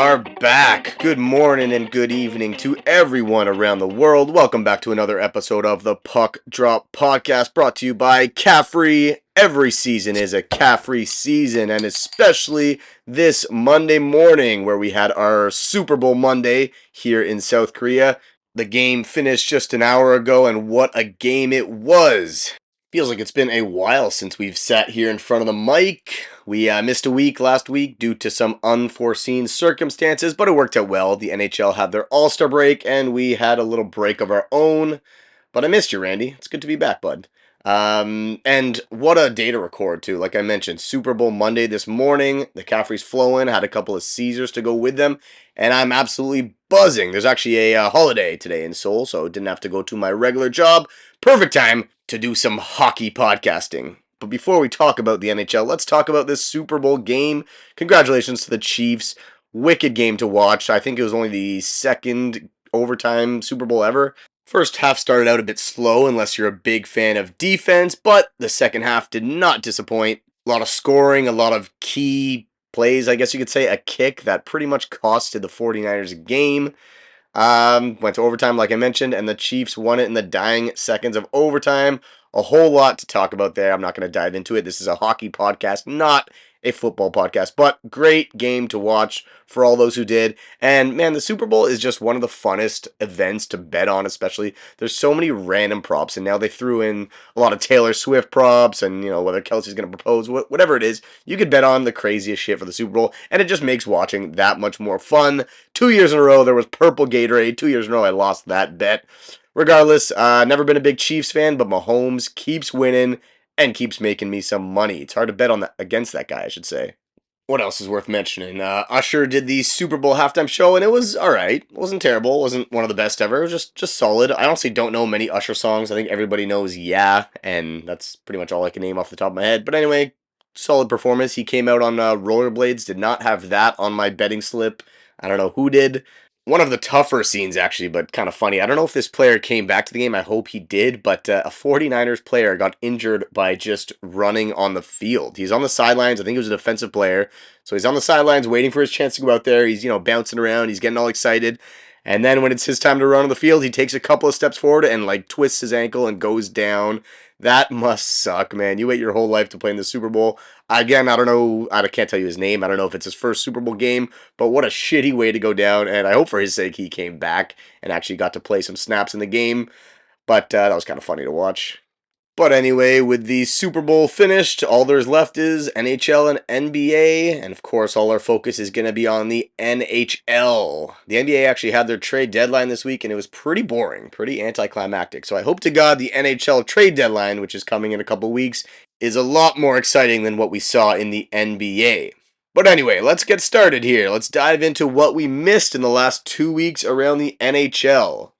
are back. Good morning and good evening to everyone around the world. Welcome back to another episode of the Puck Drop Podcast, brought to you by Caffrey. Every season is a Caffrey season, and especially this Monday morning where we had our Super Bowl Monday here in South Korea. The game finished just an hour ago, and what a game it was. Feels like it's been a while since we've sat here in front of the mic. We missed a week last week due to some unforeseen circumstances, but it worked out well. The NHL had their All-Star break, and we had a little break of our own. But I missed you, Randy. It's good to be back, bud. And what a day to record, too. Like I mentioned, Super Bowl Monday this morning. The Caffrey's flowing. Had a couple of Caesars to go with them. And I'm absolutely buzzing. There's actually a holiday today in Seoul, so didn't have to go to my regular job. Perfect time to do some hockey podcasting. But before we talk about the NHL, let's talk about this Super Bowl game. Congratulations to the Chiefs. Wicked game to watch. I think it was only the second overtime Super Bowl ever. First half started out a bit slow unless you're a big fan of defense, but the second half did not disappoint. A lot of scoring, a lot of key plays, I guess you could say. A kick that pretty much costed the 49ers a game. Went to overtime, like I mentioned, and the Chiefs won it in the dying seconds of overtime. A whole lot to talk about there. I'm not going to dive into it. This is a hockey podcast, not a football podcast, but great game to watch for all those who did. And man, the Super Bowl is just one of the funnest events to bet on, especially. There's so many random props, and now they threw in a lot of Taylor Swift props, and whether Kelsey's going to propose, whatever it is, you could bet on the craziest shit for the Super Bowl, and it just makes watching that much more fun. 2 years in a row, there was purple Gatorade. 2 years in a row, I lost that bet. Regardless, never been a big Chiefs fan, but Mahomes keeps winning and keeps making me some money. It's hard to bet on that against that guy, I should say. What else is worth mentioning? Usher did the Super Bowl halftime show, and it was alright. It wasn't terrible. It wasn't one of the best ever. It was just solid. I honestly don't know many Usher songs. I think everybody knows Yeah, and that's pretty much all I can name off the top of my head. But anyway, solid performance. He came out on rollerblades. Did not have that on my betting slip. I don't know who did. One of the tougher scenes, actually, but kind of funny. I don't know if this player came back to the game. I hope he did, but a 49ers player got injured by just running on the field. He's on the sidelines. I think he was a defensive player. So he's on the sidelines waiting for his chance to go out there. He's, bouncing around. He's getting all excited. And then when it's his time to run on the field, he takes a couple of steps forward and, twists his ankle and goes down. That must suck, man. You wait your whole life to play in the Super Bowl. Again, I don't know. I can't tell you his name. I don't know if it's his first Super Bowl game, but what a shitty way to go down. And I hope for his sake he came back and actually got to play some snaps in the game. But that was kind of funny to watch. But anyway, with the Super Bowl finished, all there's left is NHL and NBA. And of course, all our focus is going to be on the NHL. The NBA actually had their trade deadline this week, and it was pretty boring, pretty anticlimactic. So I hope to God the NHL trade deadline, which is coming in a couple weeks, is a lot more exciting than what we saw in the NBA. But anyway, let's get started here. Let's dive into what we missed in the last 2 weeks around the NHL.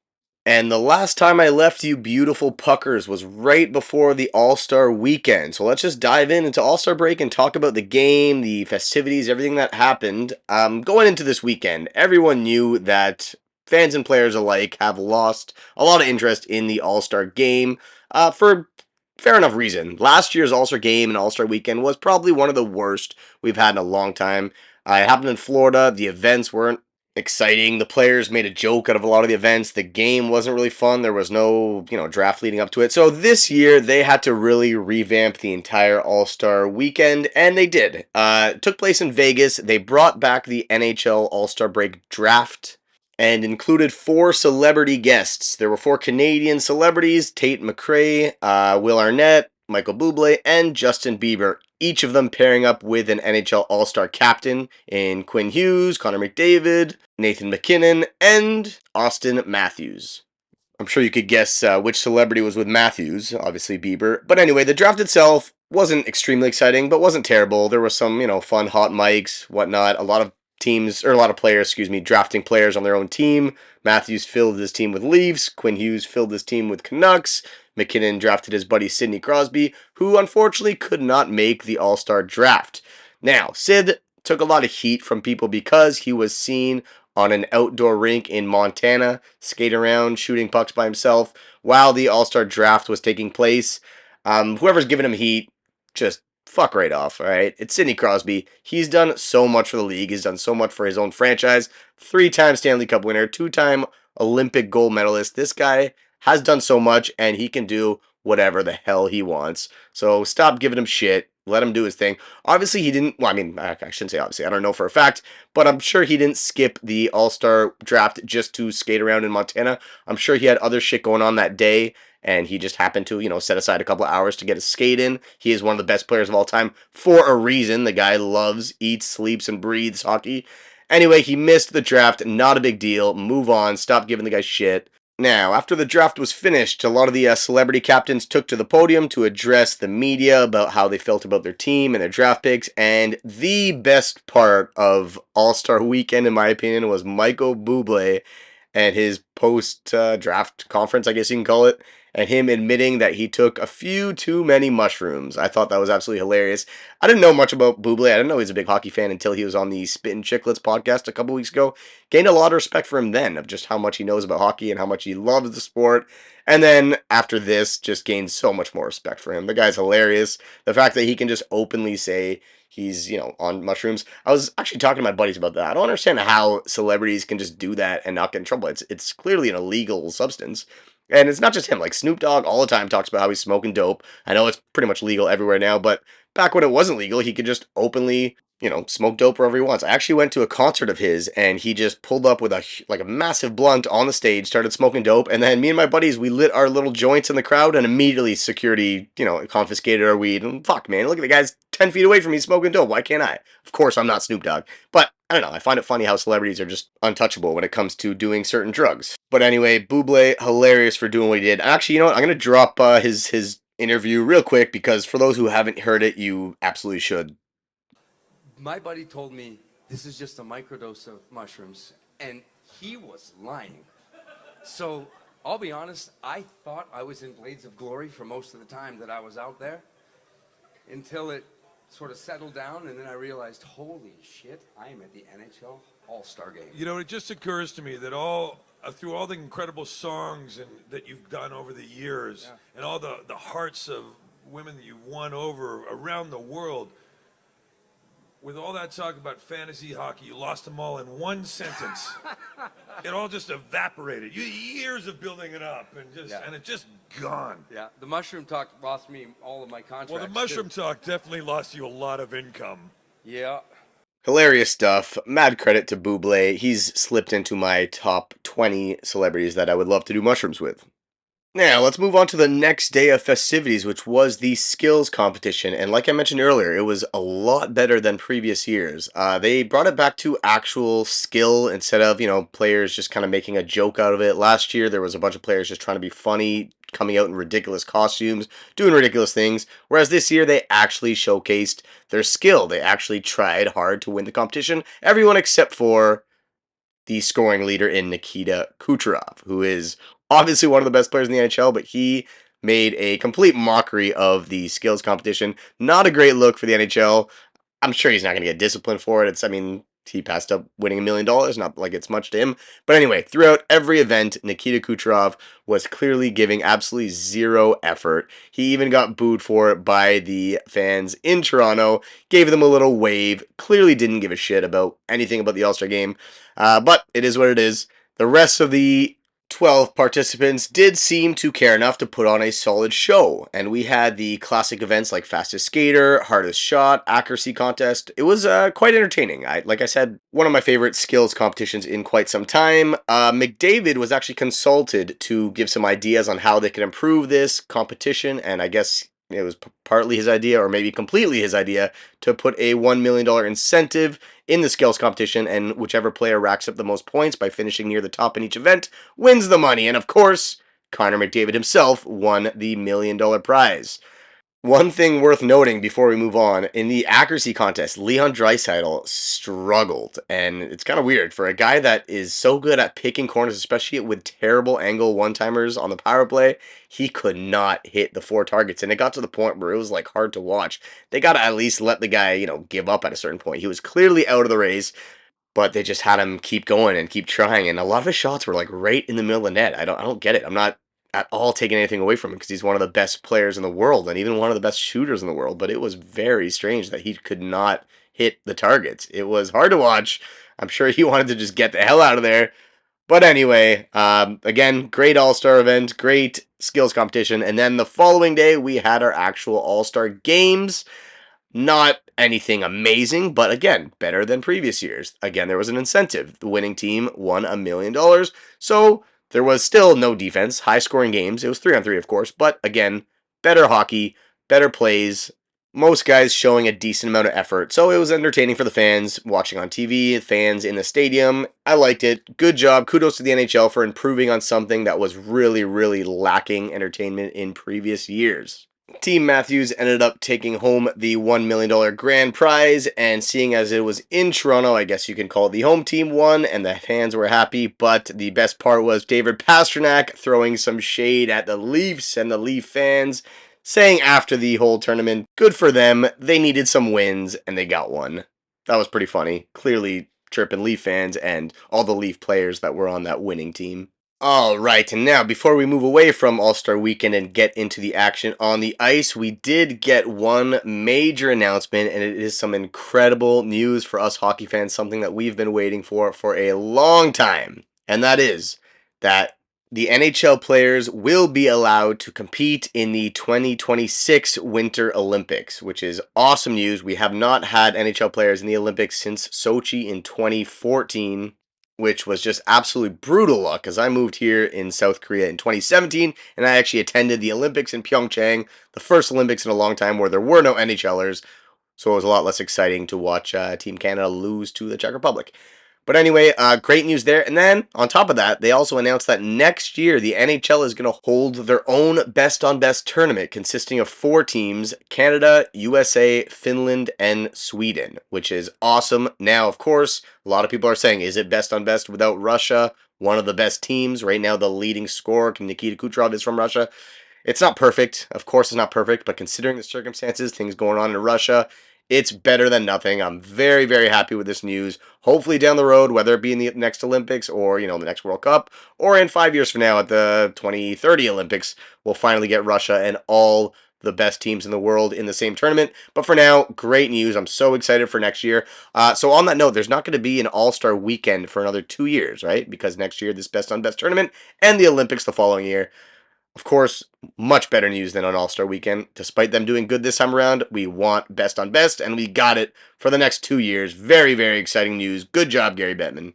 And the last time I left you beautiful puckers was right before the All-Star weekend. So let's just dive into All-Star break and talk about the game, the festivities, everything that happened. Going into this weekend, everyone knew that fans and players alike have lost a lot of interest in the All-Star game for fair enough reason. Last year's All-Star game and All-Star weekend was probably one of the worst we've had in a long time. It happened in Florida. The events weren't exciting. The players made a joke out of a lot of the events. The game wasn't really fun. There was no, draft leading up to it. So this year they had to really revamp the entire All-Star weekend, and they did. It took place in Vegas. They brought back the NHL All-Star break draft and included 4 celebrity guests. There were 4 Canadian celebrities: Tate McRae, Will Arnett, Michael Bublé, and Justin Bieber, each of them pairing up with an NHL All-Star captain in Quinn Hughes, Connor McDavid, Nathan MacKinnon, and Austin Matthews. I'm sure you could guess which celebrity was with Matthews, obviously Bieber. But anyway, the draft itself wasn't extremely exciting, but wasn't terrible. There was some, fun hot mics, whatnot. A lot of players, drafting players on their own team. Matthews filled his team with Leafs. Quinn Hughes filled his team with Canucks. McKinnon drafted his buddy Sidney Crosby, who unfortunately could not make the All-Star draft. Now, Sid took a lot of heat from people because he was seen on an outdoor rink in Montana, skating around, shooting pucks by himself while the All-Star draft was taking place. Whoever's giving him heat, just fuck right off, all right? It's Sidney Crosby. He's done so much for the league. He's done so much for his own franchise. 3-time Stanley Cup winner, 2-time Olympic gold medalist. This guy has done so much, and he can do whatever the hell he wants. So stop giving him shit. Let him do his thing. Obviously, he didn't. Well, I mean, I shouldn't say obviously. I don't know for a fact, but I'm sure he didn't skip the All Star draft just to skate around in Montana. I'm sure he had other shit going on that day, and he just happened to, set aside a couple of hours to get his skate in. He is one of the best players of all time for a reason. The guy loves, eats, sleeps, and breathes hockey. Anyway, he missed the draft. Not a big deal. Move on. Stop giving the guy shit. Now, after the draft was finished, a lot of the celebrity captains took to the podium to address the media about how they felt about their team and their draft picks. And the best part of All Star Weekend, in my opinion, was Michael Bublé and his post draft conference, I guess you can call it, and him admitting that he took a few too many mushrooms. I thought that was absolutely hilarious. I didn't know much about Bublé. I didn't know he was a big hockey fan until he was on the Spittin' Chicklets podcast a couple weeks ago. Gained a lot of respect for him then, of just how much he knows about hockey and how much he loves the sport. And then after this, just gained so much more respect for him. The guy's hilarious. The fact that he can just openly say he's, on mushrooms. I was actually talking to my buddies about that. I don't understand how celebrities can just do that and not get in trouble. It's clearly an illegal substance. And it's not just him. Like Snoop Dogg all the time talks about how he's smoking dope. I know it's pretty much legal everywhere now, but back when it wasn't legal, he could just openly, smoke dope wherever he wants. I actually went to a concert of his, and he just pulled up with a massive blunt on the stage, started smoking dope, and then me and my buddies, we lit our little joints in the crowd, and immediately security, confiscated our weed. And fuck, man, look at the guy's 10 feet away from me smoking dope. Why can't I? Of course, I'm not Snoop Dogg, but I don't know. I find it funny how celebrities are just untouchable when it comes to doing certain drugs. But anyway, Bublé, hilarious for doing what he did. Actually, you know what? I'm gonna drop his interview real quick because for those who haven't heard it, you absolutely should. My buddy told me this is just a microdose of mushrooms, and he was lying. So I'll be honest, I thought I was in Blades of Glory for most of the time that I was out there until it sort of settled down, and then I realized, holy shit, I am at the NHL All-Star Game. It just occurs to me that through all the incredible songs that you've done over the years, and all the hearts of women that you've won over around the world, with all that talk about fantasy hockey, you lost them all in one sentence. It all just evaporated. Years of building it up, and it's just gone. Yeah, the mushroom talk lost me all of my contracts. Well, the mushroom talk definitely lost you a lot of income. Yeah. Hilarious stuff. Mad credit to Bublé. He's slipped into my top 20 celebrities that I would love to do mushrooms with. Now, let's move on to the next day of festivities, which was the skills competition. And like I mentioned earlier, it was a lot better than previous years. They brought it back to actual skill instead of, players just kind of making a joke out of it. Last year, there was a bunch of players just trying to be funny, coming out in ridiculous costumes, doing ridiculous things. Whereas this year, they actually showcased their skill. They actually tried hard to win the competition. Everyone except for the scoring leader in Nikita Kucherov, who is obviously one of the best players in the NHL, but he made a complete mockery of the skills competition. Not a great look for the NHL. I'm sure he's not going to get disciplined for it. He passed up winning $1 million, not like it's much to him. But anyway, throughout every event, Nikita Kucherov was clearly giving absolutely zero effort. He even got booed for it by the fans in Toronto, gave them a little wave, clearly didn't give a shit about anything about the All-Star game. But it is what it is. The rest of the 12 participants did seem to care enough to put on a solid show, and we had the classic events like fastest skater, hardest shot, accuracy contest. It was quite entertaining. Like I said, one of my favorite skills competitions in quite some time. McDavid was actually consulted to give some ideas on how they could improve this competition, and I guess it was partly his idea or maybe completely his idea to put a $1 million incentive in the skills competition, and whichever player racks up the most points by finishing near the top in each event wins the money. And of course, Connor McDavid himself won the $1 million prize. One thing worth noting before we move on, in the accuracy contest, Leon Draisaitl struggled, and it's kind of weird for a guy that is so good at picking corners, especially with terrible angle one-timers on the power play. He could not hit the 4 targets, and it got to the point where it was like hard to watch. They got to at least let the guy, give up at a certain point. He was clearly out of the race, but they just had him keep going and keep trying, and a lot of his shots were like right in the middle of the net. I don't get it. at all taking anything away from him because he's one of the best players in the world and even one of the best shooters in the world. But it was very strange that he could not hit the targets. It was hard to watch. I'm sure he wanted to just get the hell out of there. But anyway, again, great All-Star event, great skills competition. And then the following day, we had our actual All-Star games. Not anything amazing, but again, better than previous years. Again, there was an incentive. The winning team won $1 million. So there was still no defense, high scoring games. It was 3-on-3, of course, but again, better hockey, better plays, most guys showing a decent amount of effort. So it was entertaining for the fans watching on TV, fans in the stadium. I liked it. Good job. Kudos to the NHL for improving on something that was really, really lacking entertainment in previous years. Team Matthews ended up taking home the $1 million grand prize, and seeing as it was in Toronto, I guess you can call it the home team won, and the fans were happy, but the best part was David Pastrnak throwing some shade at the Leafs and the Leaf fans, saying after the whole tournament, good for them, they needed some wins, and they got one. That was pretty funny. Clearly chirping Leaf fans and all the Leaf players that were on that winning team. All right, and now before we move away from All-Star Weekend and get into the action on the ice, we did get one major announcement, and it is some incredible news for us hockey fans, something that we've been waiting for a long time, and that is that the NHL players will be allowed to compete in the 2026 Winter Olympics, which is awesome news. We have not had NHL players in the Olympics since Sochi in 2014. Which was just absolutely brutal luck, as I moved here in South Korea in 2017, and I actually attended the Olympics in Pyeongchang, the first Olympics in a long time where there were no NHLers, so it was a lot less exciting to watch Team Canada lose to the Czech Republic. But anyway, great news there. And then, on top of that, they also announced that next year, the NHL is going to hold their own best-on-best tournament consisting of 4 teams, Canada, USA, Finland, and Sweden, which is awesome. Now, of course, a lot of people are saying, is it best-on-best without Russia? One of the best teams. Right now, the leading scorer, Nikita Kucherov, is from Russia. It's not perfect. Of course, it's not perfect, but considering the circumstances, things going on in Russia, it's better than nothing. I'm very, very happy with this news. Hopefully down the road, whether it be in the next Olympics or, the next World Cup, or in 5 years from now at the 2030 Olympics, we'll finally get Russia and all the best teams in the world in the same tournament. But for now, great news. I'm so excited for next year. So on that note, there's not going to be an All-Star weekend for another 2 years, right? Because next year, this best on best tournament and the Olympics the following year. Of course, much better news than on All-Star Weekend. Despite them doing good this time around, we want best on best, and we got it for the next 2 years. Very, very exciting news. Good job, Gary Bettman.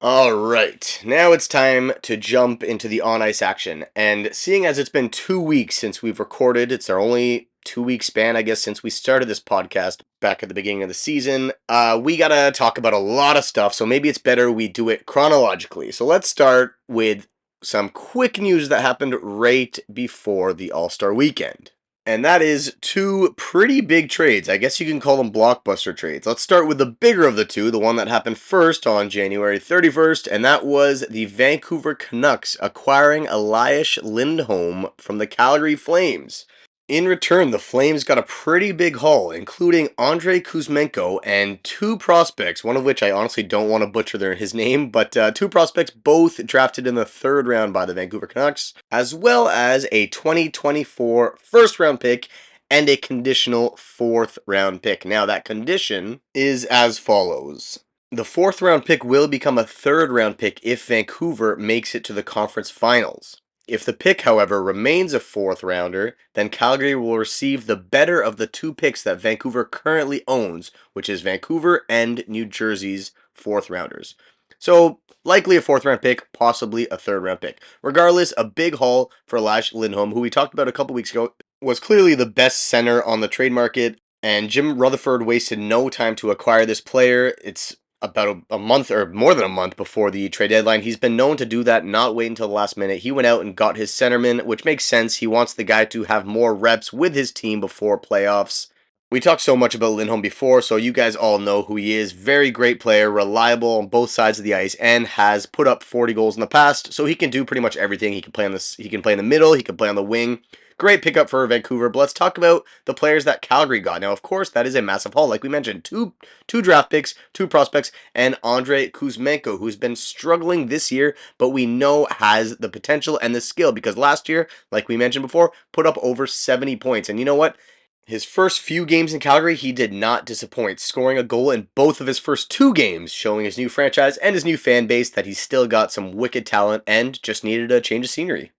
All right, now it's time to jump into the on-ice action. And seeing as it's been 2 weeks since we've recorded, it's our only 2-week span, I guess, since we started this podcast back at the beginning of the season, we gotta talk about a lot of stuff, so maybe it's better we do it chronologically. So let's start with some quick news that happened right before the All-Star weekend. And that is 2 pretty big trades. I guess you can call them blockbuster trades. Let's start with the bigger of the 2, the one that happened first on January 31st, and that was the Vancouver Canucks acquiring Elias Lindholm from the Calgary Flames. In return, the Flames got a pretty big haul, including Andrei Kuzmenko and 2 prospects, one of which I honestly don't want to butcher his name, but 2 prospects both drafted in the 3rd round by the Vancouver Canucks, as well as a 2024 first-round pick and a conditional 4th round pick. Now, that condition is as follows. The 4th round pick will become a 3rd round pick if Vancouver makes it to the conference finals. If the pick, however, remains a 4th rounder, then Calgary will receive the better of the 2 picks that Vancouver currently owns, which is Vancouver and New Jersey's 4th rounders. So, likely a 4th round pick, possibly a 3rd round pick. Regardless, a big haul for Elias Lindholm, who we talked about a couple weeks ago, was clearly the best center on the trade market, and Jim Rutherford wasted no time to acquire this player. It's about a month or more than a month before the trade deadline. He's been known to do that, not wait until the last minute. He went out and got his centerman, which makes sense. He wants the guy to have more reps with his team before playoffs. We talked so much about Lindholm before, so you guys all know who he is. Very great player, reliable on both sides of the ice, and has put up 40 goals in the past, so he can do pretty much everything. He can play in the middle, he can play on the wing. great pickup for Vancouver. But let's talk about the players that Calgary got. Now, of course, that is a massive haul. Like we mentioned, two draft picks, two prospects, and Andrei Kuzmenko, who's been struggling this year, but we know has the potential and the skill because last year, like we mentioned before, put up over 70 points. And you know what? His first few games in Calgary, he did not disappoint, scoring a goal in both of his first two games, showing his new franchise and his new fan base that he's still got some wicked talent and just needed a change of scenery.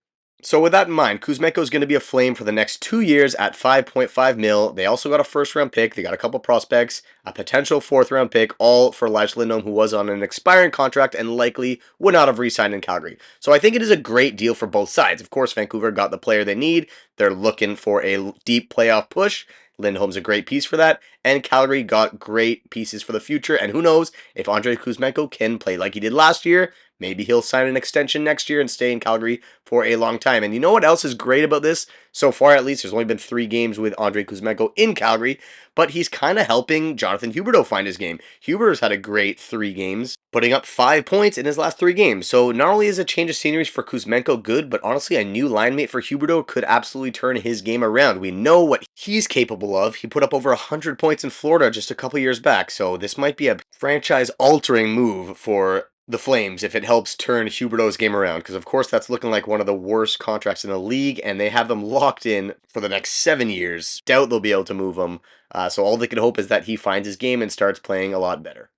So with that in mind, Kuzmenko is going to be a Flame for the next 2 years at 5.5 mil. They also got a first round pick. They got a couple prospects, a potential fourth round pick, all for Elijah Lindholm, who was on an expiring contract and likely would not have re-signed in Calgary. So I think it is a great deal for both sides. Of course, Vancouver got the player they need. They're looking for a deep playoff push. Lindholm's a great piece for that, and Calgary got great pieces for the future. And who knows if Andrei Kuzmenko can play like he did last year? Maybe he'll sign an extension next year and stay in Calgary for a long time. And you know what else is great about this? So far, at least, there's only been 3 games with Andrei Kuzmenko in Calgary, but he's kind of helping Jonathan Huberdeau find his game. Huber's had a great 3 games, putting up 5 points in his last 3 games. So not only is a change of scenery for Kuzmenko good, but honestly, a new line mate for Huberdeau could absolutely turn his game around. We know what he's capable of. He put up over 100 points in Florida just a couple years back, so this might be a franchise-altering move for the Flames if it helps turn Huberdeau's game around, because of course that's looking like one of the worst contracts in the league, and they have them locked in for the next 7 years. Doubt they'll be able to move him, so all they can hope is that he finds his game and starts playing a lot better.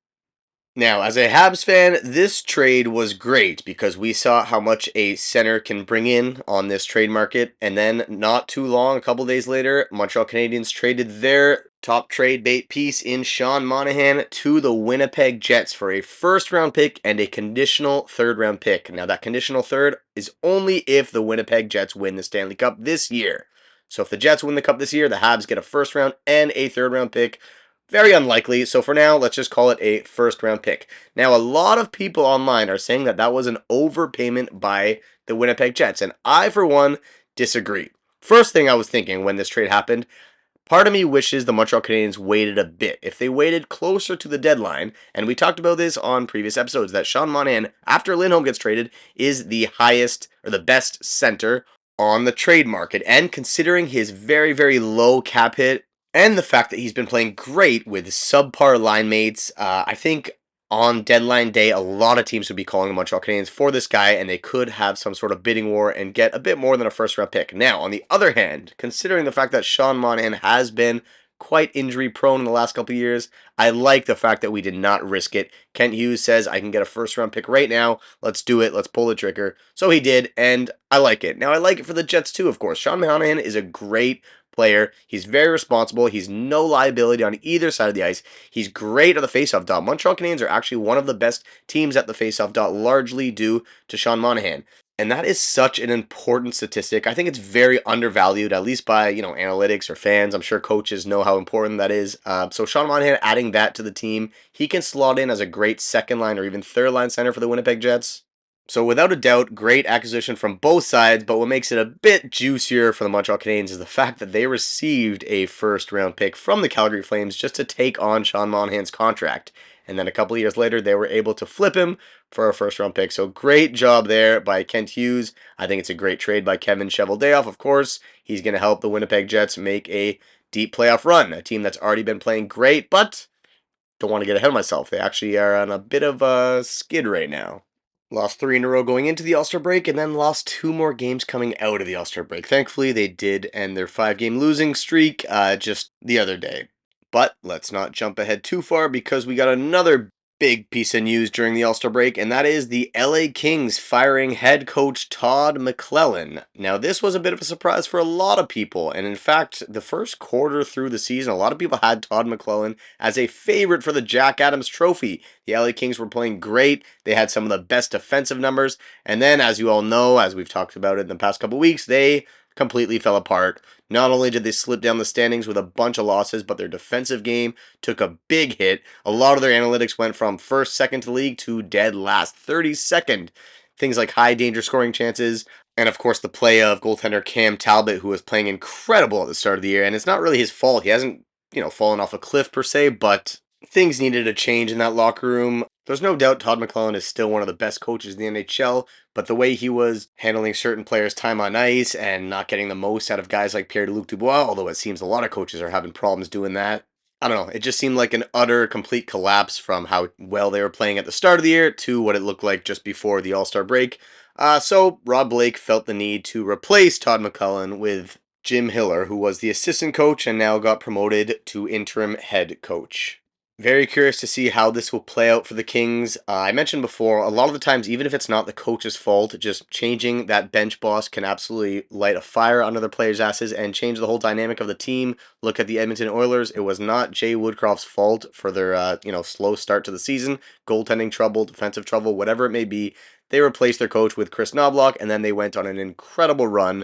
Now, as a Habs fan, this trade was great because we saw how much a center can bring in on this trade market. And then, not too long, a couple days later, Montreal Canadiens traded their top trade bait piece in Sean Monahan to the Winnipeg Jets for a first round pick and a conditional third round pick. Now, that conditional third is only if the Winnipeg Jets win the Stanley Cup this year. So, if the Jets win the Cup this year, the Habs get a first round and a third round pick. Very unlikely, so for now, let's just call it a first round pick. Now, a lot of people online are saying that that was an overpayment by the Winnipeg Jets, and I, for one, disagree. First thing I was thinking when this trade happened, part of me wishes the Montreal Canadiens waited a bit. If they waited closer to the deadline, and we talked about this on previous episodes, that Sean Monahan, after Lindholm gets traded, is the highest or the best center on the trade market. And considering his very, very low cap hit, and the fact that he's been playing great with subpar line mates, I think on deadline day, a lot of teams would be calling the Montreal Canadiens for this guy, and they could have some sort of bidding war and get a bit more than a first round pick. Now, on the other hand, considering the fact that Sean Monahan has been quite injury prone in the last couple of years, I like the fact that we did not risk it. Kent Hughes says, I can get a first round pick right now. Let's do it. Let's pull the trigger. So he did, and I like it. Now, I like it for the Jets too, of course. Sean Monahan is a great player. He's very responsible. He's no liability on either side of the ice. He's great at the faceoff dot. Montreal Canadiens are actually one of the best teams at the faceoff dot, largely due to Sean Monahan. And that is such an important statistic. I think it's very undervalued, at least by, analytics or fans. I'm sure coaches know how important that is. So Sean Monahan adding that to the team, he can slot in as a great second line or even third line center for the Winnipeg Jets. So without a doubt, great acquisition from both sides, but what makes it a bit juicier for the Montreal Canadiens is the fact that they received a first round pick from the Calgary Flames just to take on Sean Monahan's contract. And then a couple of years later, they were able to flip him for a first round pick. So great job there by Kent Hughes. I think it's a great trade by Kevin Cheveldayoff, of course. He's going to help the Winnipeg Jets make a deep playoff run, a team that's already been playing great, but don't want to get ahead of myself. They actually are on a bit of a skid right now. Lost 3 in a row going into the All-Star break, and then lost 2 more games coming out of the All-Star break. Thankfully, they did end their 5-game losing streak just the other day. But let's not jump ahead too far because we got another big piece of news during the All-Star break, and that is the LA Kings firing head coach Todd McLellan. Now, this was a bit of a surprise for a lot of people, and in fact, the first quarter through the season, a lot of people had Todd McLellan as a favorite for the Jack Adams Trophy. The LA Kings were playing great. They had some of the best defensive numbers, and then, as you all know, as we've talked about it in the past couple weeks, they completely fell apart. Not only did they slip down the standings with a bunch of losses, but their defensive game took a big hit. A lot of their analytics went from first, second to the league to dead last, 32nd. Things like high danger scoring chances, and of course the play of goaltender Cam Talbot, who was playing incredible at the start of the year. And it's not really his fault. He hasn't, fallen off a cliff per se, but things needed a change in that locker room. There's no doubt Todd McClellan is still one of the best coaches in the NHL, but the way he was handling certain players' time on ice and not getting the most out of guys like Pierre-Luc Dubois, although it seems a lot of coaches are having problems doing that. I don't know. It just seemed like an utter, complete collapse from how well they were playing at the start of the year to what it looked like just before the All-Star break. So Rob Blake felt the need to replace Todd McClellan with Jim Hiller, who was the assistant coach and now got promoted to interim head coach. Very curious to see how this will play out for the Kings. I mentioned before, a lot of the times, even if it's not the coach's fault, just changing that bench boss can absolutely light a fire under the players' asses and change the whole dynamic of the team. Look at the Edmonton Oilers. It was not Jay Woodcroft's fault for their slow start to the season, goaltending trouble, defensive trouble, whatever it may be. They replaced their coach with Chris Knobloch, and then they went on an incredible run.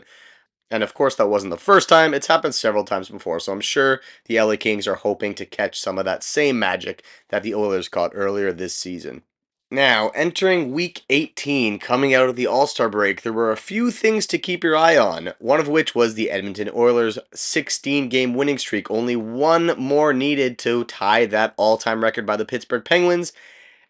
And of course, that wasn't the first time. It's happened several times before. So I'm sure the LA Kings are hoping to catch some of that same magic that the Oilers caught earlier this season. Now, entering week 18, coming out of the All-Star break, there were a few things to keep your eye on. One of which was the Edmonton Oilers' 16-game winning streak. Only one more needed to tie that all-time record by the Pittsburgh Penguins.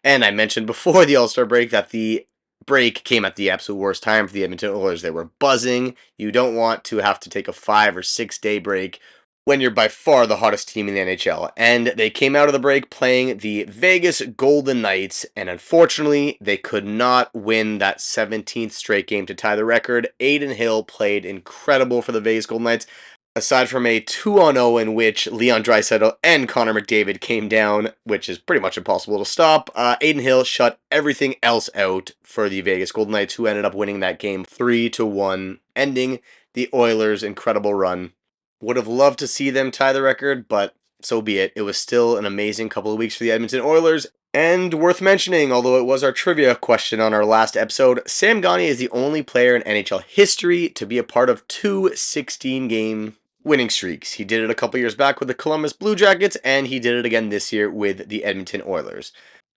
And I mentioned before the All-Star break that the break came at the absolute worst time for the Edmonton Oilers. They were buzzing. You don't want to have to take a 5 or 6 day break when you're by far the hottest team in the NHL. And they came out of the break playing the Vegas Golden Knights, and unfortunately, they could not win that 17th straight game to tie the record. Adin Hill played incredible for the Vegas Golden Knights. Aside from a 2-0 in which Leon Draisaitl and Connor McDavid came down, which is pretty much impossible to stop, Adin Hill shut everything else out for the Vegas Golden Knights, who ended up winning that game 3-1, ending the Oilers' incredible run. Would have loved to see them tie the record, but so be it. It was still an amazing couple of weeks for the Edmonton Oilers. And worth mentioning, although it was our trivia question on our last episode, Sam Gagner is the only player in NHL history to be a part of two 16-game winning streaks. He did it a couple years back with the Columbus Blue Jackets, and he did it again this year with the Edmonton Oilers.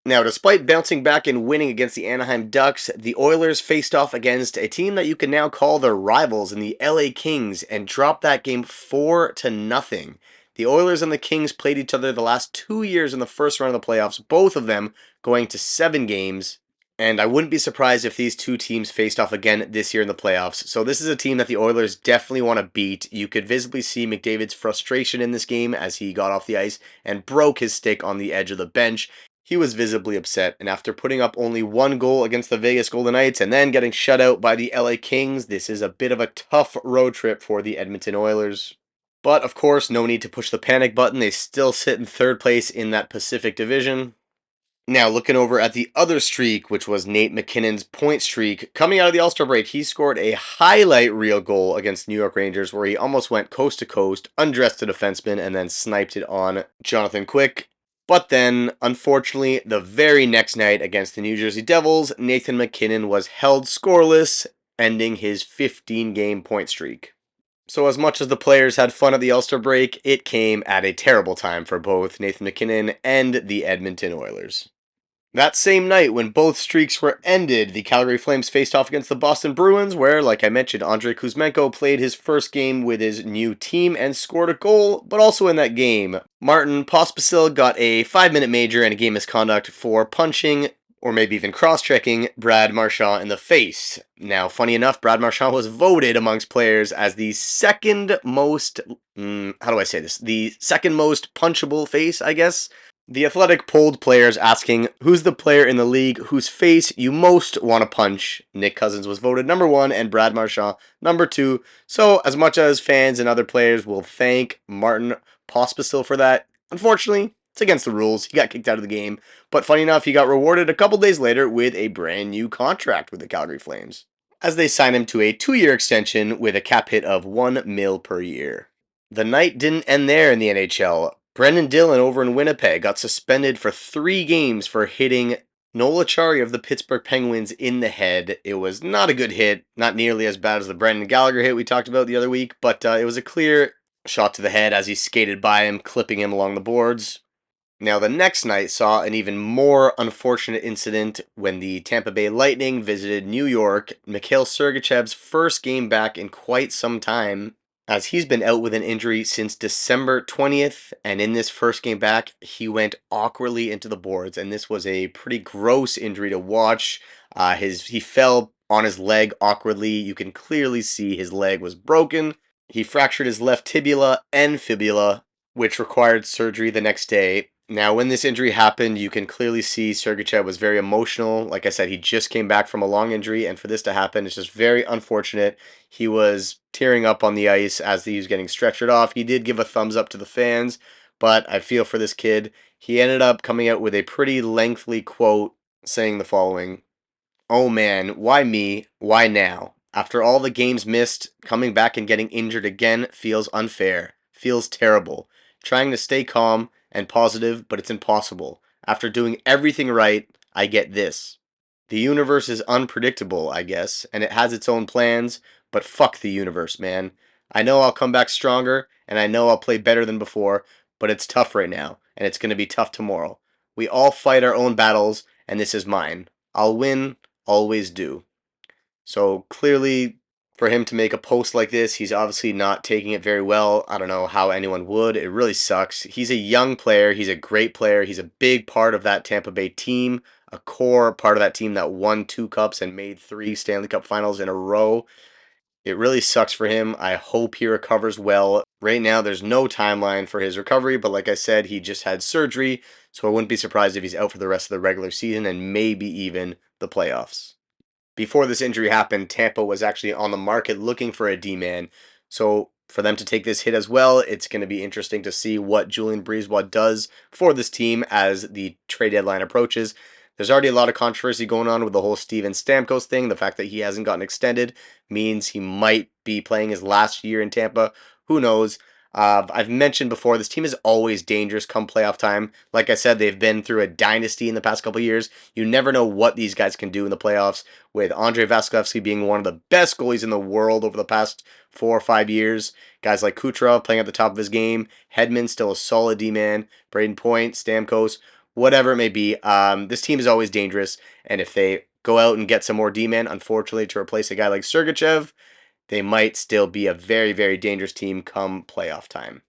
Now, despite bouncing back and winning against the Anaheim Ducks, the Oilers faced off against a team that you can now call their rivals in the LA Kings and dropped that game 4-0. The Oilers and the Kings played each other the last 2 years in the first round of the playoffs, both of them going to 7 games. And I wouldn't be surprised if these two teams faced off again this year in the playoffs. So this is a team that the Oilers definitely want to beat. You could visibly see McDavid's frustration in this game as he got off the ice and broke his stick on the edge of the bench. He was visibly upset, and after putting up only one goal against the Vegas Golden Knights and then getting shut out by the LA Kings, this is a bit of a tough road trip for the Edmonton Oilers. But of course, no need to push the panic button. They still sit in third place in that Pacific Division. Now, looking over at the other streak, which was Nate McKinnon's point streak, coming out of the All-Star break, he scored a highlight reel goal against New York Rangers where he almost went coast to coast, undressed a defenseman, and then sniped it on Jonathan Quick. But then, unfortunately, the very next night against the New Jersey Devils, Nathan McKinnon was held scoreless, ending his 15-game point streak. So as much as the players had fun at the All-Star break, it came at a terrible time for both Nathan McKinnon and the Edmonton Oilers. That same night, when both streaks were ended, the Calgary Flames faced off against the Boston Bruins, where, like I mentioned, Andrei Kuzmenko played his first game with his new team and scored a goal, but also in that game, Martin Pospisil got a 5-minute major and a game misconduct for punching, or maybe even cross-checking, Brad Marchand in the face. Now, funny enough, Brad Marchand was voted amongst players as the second most, the second most punchable face, I guess. The Athletic polled players asking, who's the player in the league whose face you most want to punch? Nick Cousins was voted number 1 and Brad Marchand number 2. So as much as fans and other players will thank Martin Pospisil for that, unfortunately, it's against the rules. He got kicked out of the game. But funny enough, he got rewarded a couple days later with a brand new contract with the Calgary Flames, as they signed him to a 2-year extension with a cap hit of $1 million per year. The night didn't end there in the NHL. Brendan Dillon over in Winnipeg got suspended for 3 games for hitting Noel Acciari of the Pittsburgh Penguins in the head. It was not a good hit, not nearly as bad as the Brendan Gallagher hit we talked about the other week, but it was a clear shot to the head as he skated by him, clipping him along the boards. Now, the next night saw an even more unfortunate incident when the Tampa Bay Lightning visited New York, Mikhail Sergachev's first game back in quite some time. as he's been out with an injury since December 20th, and in this first game back, he went awkwardly into the boards, and this was a pretty gross injury to watch. He fell on his leg awkwardly. You can clearly see his leg was broken. He fractured his left tibia and fibula, which required surgery the next day. Now, when this injury happened, you can clearly see Sergachev was very emotional. Like I said, he just came back from a long injury, and for this to happen, it's just very unfortunate. He was tearing up on the ice as he was getting stretchered off. He did give a thumbs up to the fans, but I feel for this kid. He ended up coming out with a pretty lengthy quote saying the following: "Oh man, why me? Why now? After all the games missed, coming back and getting injured again feels unfair. Feels terrible. Trying to stay calm and positive, but it's impossible. After doing everything right, I get this. The universe is unpredictable, I guess, and it has its own plans, but fuck the universe, man. I know I'll come back stronger, and I know I'll play better than before, but it's tough right now, and it's going to be tough tomorrow. We all fight our own battles, and this is mine. I'll win, always do." So clearly, for him to make a post like this, he's obviously not taking it very well. I don't know how anyone would. It really sucks. He's a young player. He's a great player. He's a big part of that Tampa Bay team, a core part of that team that won 2 cups and made 3 Stanley Cup finals in a row. It really sucks for him. I hope he recovers well. Right now, there's no timeline for his recovery, but like I said, he just had surgery, so I wouldn't be surprised if he's out for the rest of the regular season and maybe even the playoffs. Before this injury happened, Tampa was actually on the market looking for a D-man. So for them to take this hit as well, it's going to be interesting to see what Julien BriseBois does for this team as the trade deadline approaches. There's already a lot of controversy going on with the whole Steven Stamkos thing. The fact that he hasn't gotten extended means he might be playing his last year in Tampa. Who knows? I've mentioned before, this team is always dangerous come playoff time. Like I said, they've been through a dynasty in the past couple of years. You never know what these guys can do in the playoffs, with Andrei Vasilevsky being one of the best goalies in the world over the past 4 or 5 years. Guys like Kucherov playing at the top of his game. Hedman still a solid D-man. Braden Point, Stamkos, whatever it may be. This team is always dangerous, and if they go out and get some more D-men, unfortunately, to replace a guy like Sergachev, they might still be a very, very dangerous team come playoff time.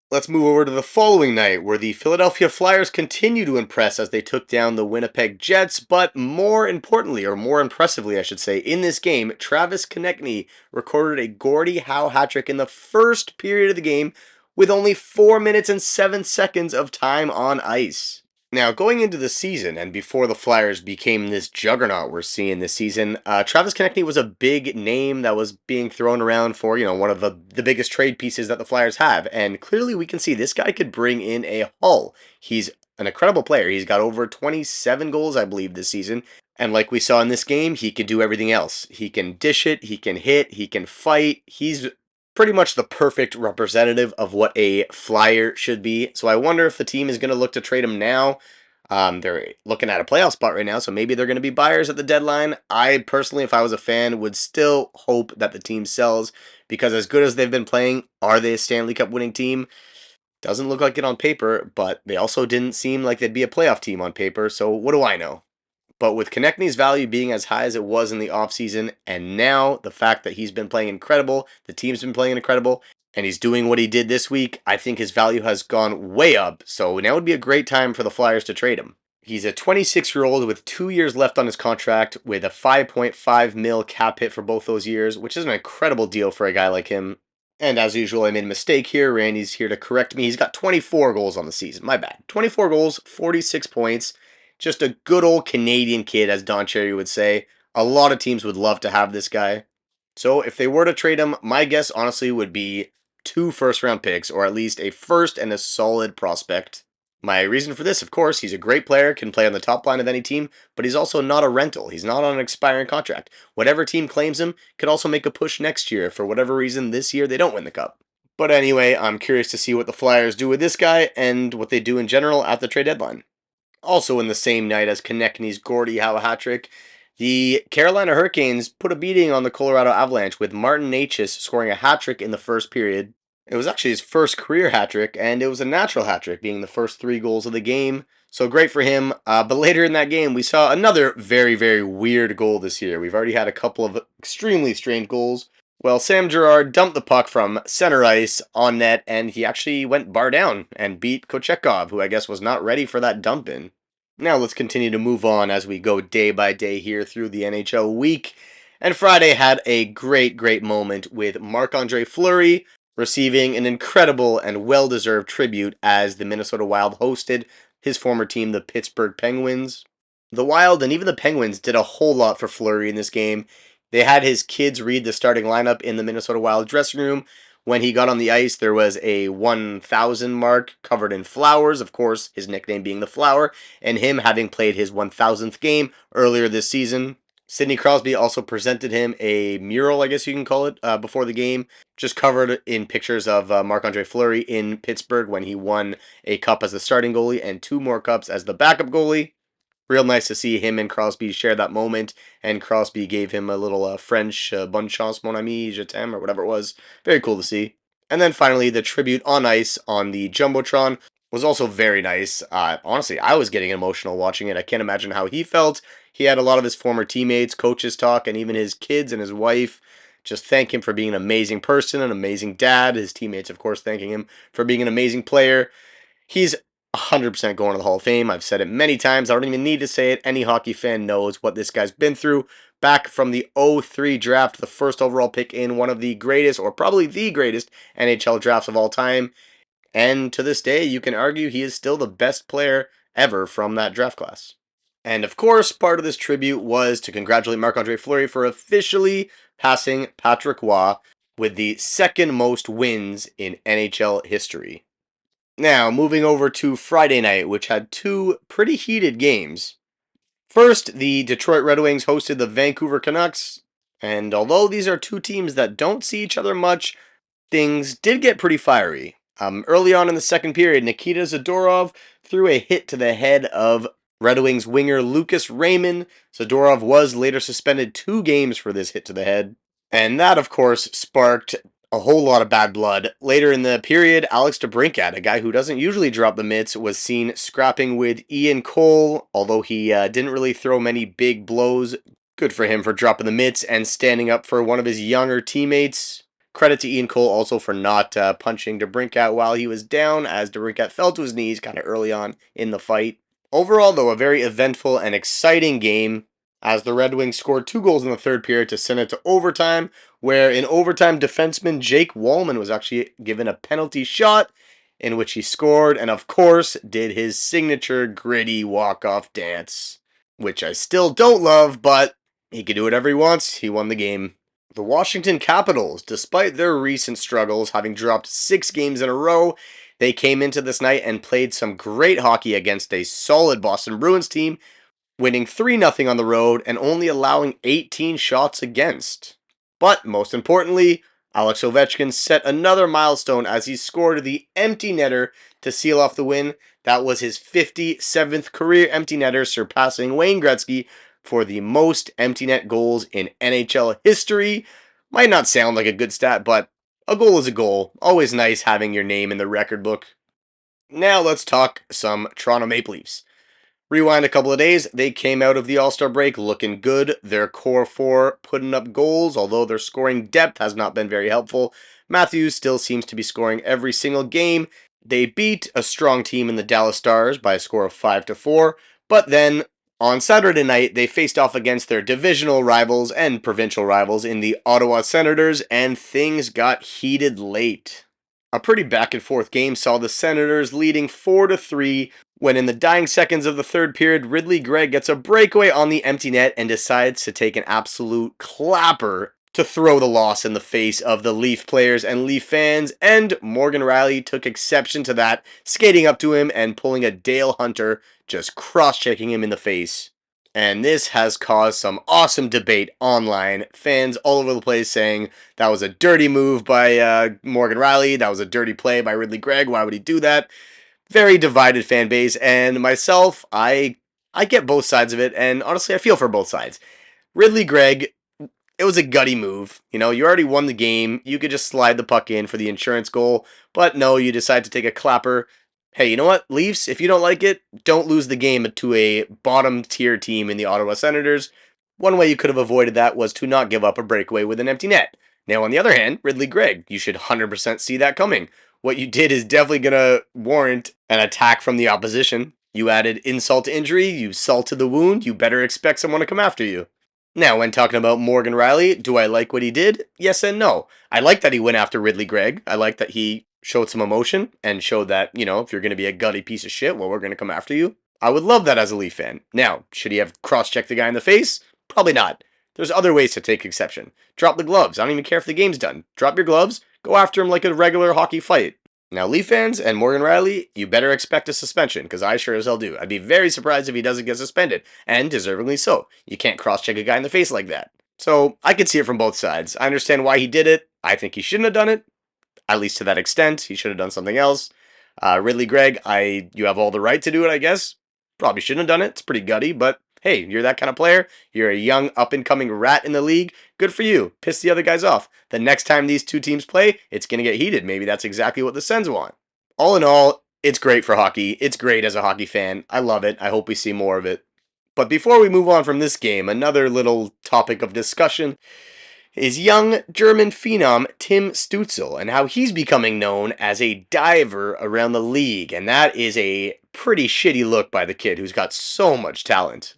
Let's move over to the following night, where the Philadelphia Flyers continue to impress as they took down the Winnipeg Jets, but more importantly, or more impressively, I should say, in this game, Travis Konechny recorded a Gordie Howe hat-trick in the first period of the game with only 4 minutes and 7 seconds of time on ice. Now, going into the season, and before the Flyers became this juggernaut we're seeing this season, Travis Konechny was a big name that was being thrown around for, one of the biggest trade pieces that the Flyers have. And clearly we can see this guy could bring in a haul. He's an incredible player. He's got over 27 goals, I believe, this season. And like we saw in this game, he could do everything else. He can dish it, he can hit, he can fight. He's pretty much the perfect representative of what a Flyer should be. So I wonder if the team is going to look to trade him now. They're looking at a playoff spot right now, so maybe they're going to be buyers at the deadline. I personally, if I was a fan, would still hope that the team sells, because as good as they've been playing, are they a Stanley Cup winning team? Doesn't look like it on paper, but they also didn't seem like they'd be a playoff team on paper, so what do I know? But with Konechny's value being as high as it was in the offseason, and now the fact that he's been playing incredible, the team's been playing incredible, and he's doing what he did this week, I think his value has gone way up. So now would be a great time for the Flyers to trade him. He's a 26-year-old with 2 years left on his contract with a 5.5 mil cap hit for both those years, which is an incredible deal for a guy like him. And as usual, I made a mistake here. Randy's here to correct me. He's got 24 goals on the season. My bad. 24 goals, 46 points. Just a good old Canadian kid, as Don Cherry would say. A lot of teams would love to have this guy. So if they were to trade him, my guess honestly would be 2 first-round picks, or at least a first and a solid prospect. My reason for this, of course, he's a great player, can play on the top line of any team, but he's also not a rental. He's not on an expiring contract. Whatever team claims him could also make a push next year if for whatever reason this year they don't win the cup. But anyway, I'm curious to see what the Flyers do with this guy and what they do in general at the trade deadline. Also in the same night as Konechny's Gordie Howe hat-trick, the Carolina Hurricanes put a beating on the Colorado Avalanche with Martin Necas scoring a hat-trick in the first period. It was actually his first career hat-trick, and it was a natural hat-trick, being the first 3 goals of the game. So great for him. But later in that game, we saw another very, very weird goal this year. We've already had a couple of extremely strange goals. Well, Sam Girard dumped the puck from center ice on net, and he actually went bar down and beat Kochetkov, who I guess was not ready for that dump in. Now let's continue to move on as we go day by day here through the NHL week. And Friday had a great moment with Marc-Andre Fleury receiving an incredible and well-deserved tribute as the Minnesota Wild hosted his former team, the Pittsburgh Penguins. The Wild and even the Penguins did a whole lot for Fleury in this game. They had his kids read the starting lineup in the Minnesota Wild dressing room. When he got on the ice, there was a 1,000 mark covered in flowers, of course, his nickname being the Flower, and him having played his 1,000th game earlier this season. Sidney Crosby also presented him a mural, I guess you can call it, before the game, just covered in pictures of Marc-Andre Fleury in Pittsburgh when he won a cup as the starting goalie and 2 more cups as the backup goalie. Real nice to see him and Crosby share that moment, and Crosby gave him a little French bonne chance, mon ami, je t'aime, or whatever it was. Very cool to see. And then finally, the tribute on ice on the Jumbotron was also very nice. Honestly, I was getting emotional watching it. I can't imagine how he felt. He had a lot of his former teammates, coaches talk, and even his kids and his wife just thank him for being an amazing person, an amazing dad. His teammates, of course, thanking him for being an amazing player. He's 100% going to the Hall of Fame. I've said it many times. I don't even need to say it. Any hockey fan knows what this guy's been through. Back from the 03 draft, the first overall pick in one of the greatest, or probably the greatest, NHL drafts of all time. And to this day, you can argue he is still the best player ever from that draft class. And of course, part of this tribute was to congratulate Marc-Andre Fleury for officially passing Patrick Roy with the second most wins in NHL history. Now, moving over to Friday night, which had 2 pretty heated games. First, the Detroit Red Wings hosted the Vancouver Canucks, and although these are 2 teams that don't see each other much, things did get pretty fiery. Early on in the second period, Nikita Zadorov threw a hit to the head of Red Wings winger Lucas Raymond. Zadorov was later suspended 2 games for this hit to the head. And that, of course, sparked a whole lot of bad blood. Later in the period, Alex DeBrincat, a guy who doesn't usually drop the mitts, was seen scrapping with Ian Cole, although he didn't really throw many big blows. Good for him for dropping the mitts and standing up for one of his younger teammates. Credit to Ian Cole also for not punching DeBrincat while he was down, as DeBrincat fell to his knees kind of early on in the fight. Overall, though, a very eventful and exciting game, as the Red Wings scored 2 goals in the third period to send it to overtime, where in overtime defenseman Jake Wallman was actually given a penalty shot in which he scored and of course did his signature gritty walk-off dance, which I still don't love, but he can do whatever he wants. He won the game. The Washington Capitals, despite their recent struggles, having dropped 6 games in a row, they came into this night and played some great hockey against a solid Boston Bruins team, winning 3-0 on the road and only allowing 18 shots against. But most importantly, Alex Ovechkin set another milestone as he scored the empty netter to seal off the win. That was his 57th career empty netter, surpassing Wayne Gretzky for the most empty net goals in NHL history. Might not sound like a good stat, but a goal is a goal. Always nice having your name in the record book. Now let's talk some Toronto Maple Leafs. Rewind a couple of days, they came out of the All-Star break looking good. Their core 4 putting up goals, although their scoring depth has not been very helpful. Matthews still seems to be scoring every single game. They beat a strong team in the Dallas Stars by a score of 5-4, but then on Saturday night, they faced off against their divisional rivals and provincial rivals in the Ottawa Senators, and things got heated late. A pretty back and forth game saw the Senators leading 4-3 when in the dying seconds of the third period, Ridley Gregg gets a breakaway on the empty net and decides to take an absolute clapper to throw the loss in the face of the Leaf players and Leaf fans, and Morgan Rielly took exception to that, skating up to him and pulling a Dale Hunter, just cross-checking him in the face. And this has caused some awesome debate online. Fans all over the place saying that was a dirty move by Morgan Rielly, that was a dirty play by Ridley Gregg, why would he do that? Very divided fan base, and myself, I get both sides of it, and honestly, I feel for both sides. Ridley Gregg, it was a gutty move. You know, you already won the game. You could just slide the puck in for the insurance goal, but no, you decide to take a clapper. Hey, you know what, Leafs, if you don't like it, don't lose the game to a bottom-tier team in the Ottawa Senators. One way you could have avoided that was to not give up a breakaway with an empty net. Now, on the other hand, Ridley Gregg, you should 100% see that coming. What you did is definitely going to warrant an attack from the opposition. You added insult to injury, you salted the wound, you better expect someone to come after you. Now, when talking about Morgan Riley, do I like what he did? Yes and no. I like that he went after Ridley Gregg. I like that he showed some emotion and showed that, if you're going to be a gutty piece of shit, well, we're going to come after you. I would love that as a Leaf fan. Now, should he have cross-checked the guy in the face? Probably not. There's other ways to take exception. Drop the gloves. I don't even care if the game's done. Drop your gloves. Go after him like a regular hockey fight. Now, Leaf fans and Morgan Riley, you better expect a suspension, because I sure as hell do. I'd be very surprised if he doesn't get suspended, and deservingly so. You can't cross-check a guy in the face like that. So, I can see it from both sides. I understand why he did it. I think he shouldn't have done it, at least to that extent. He should have done something else. Ridley Gregg, you have all the right to do it, I guess. Probably shouldn't have done it. It's pretty gutty, but hey, you're that kind of player. You're a young, up-and-coming rat in the league. Good for you. Piss the other guys off. The next time these two teams play, it's going to get heated. Maybe that's exactly what the Sens want. All in all, it's great for hockey. It's great as a hockey fan. I love it. I hope we see more of it. But before we move on from this game, another little topic of discussion is young German phenom Tim Stützle and how he's becoming known as a diver around the league. And that is a pretty shitty look by the kid who's got so much talent.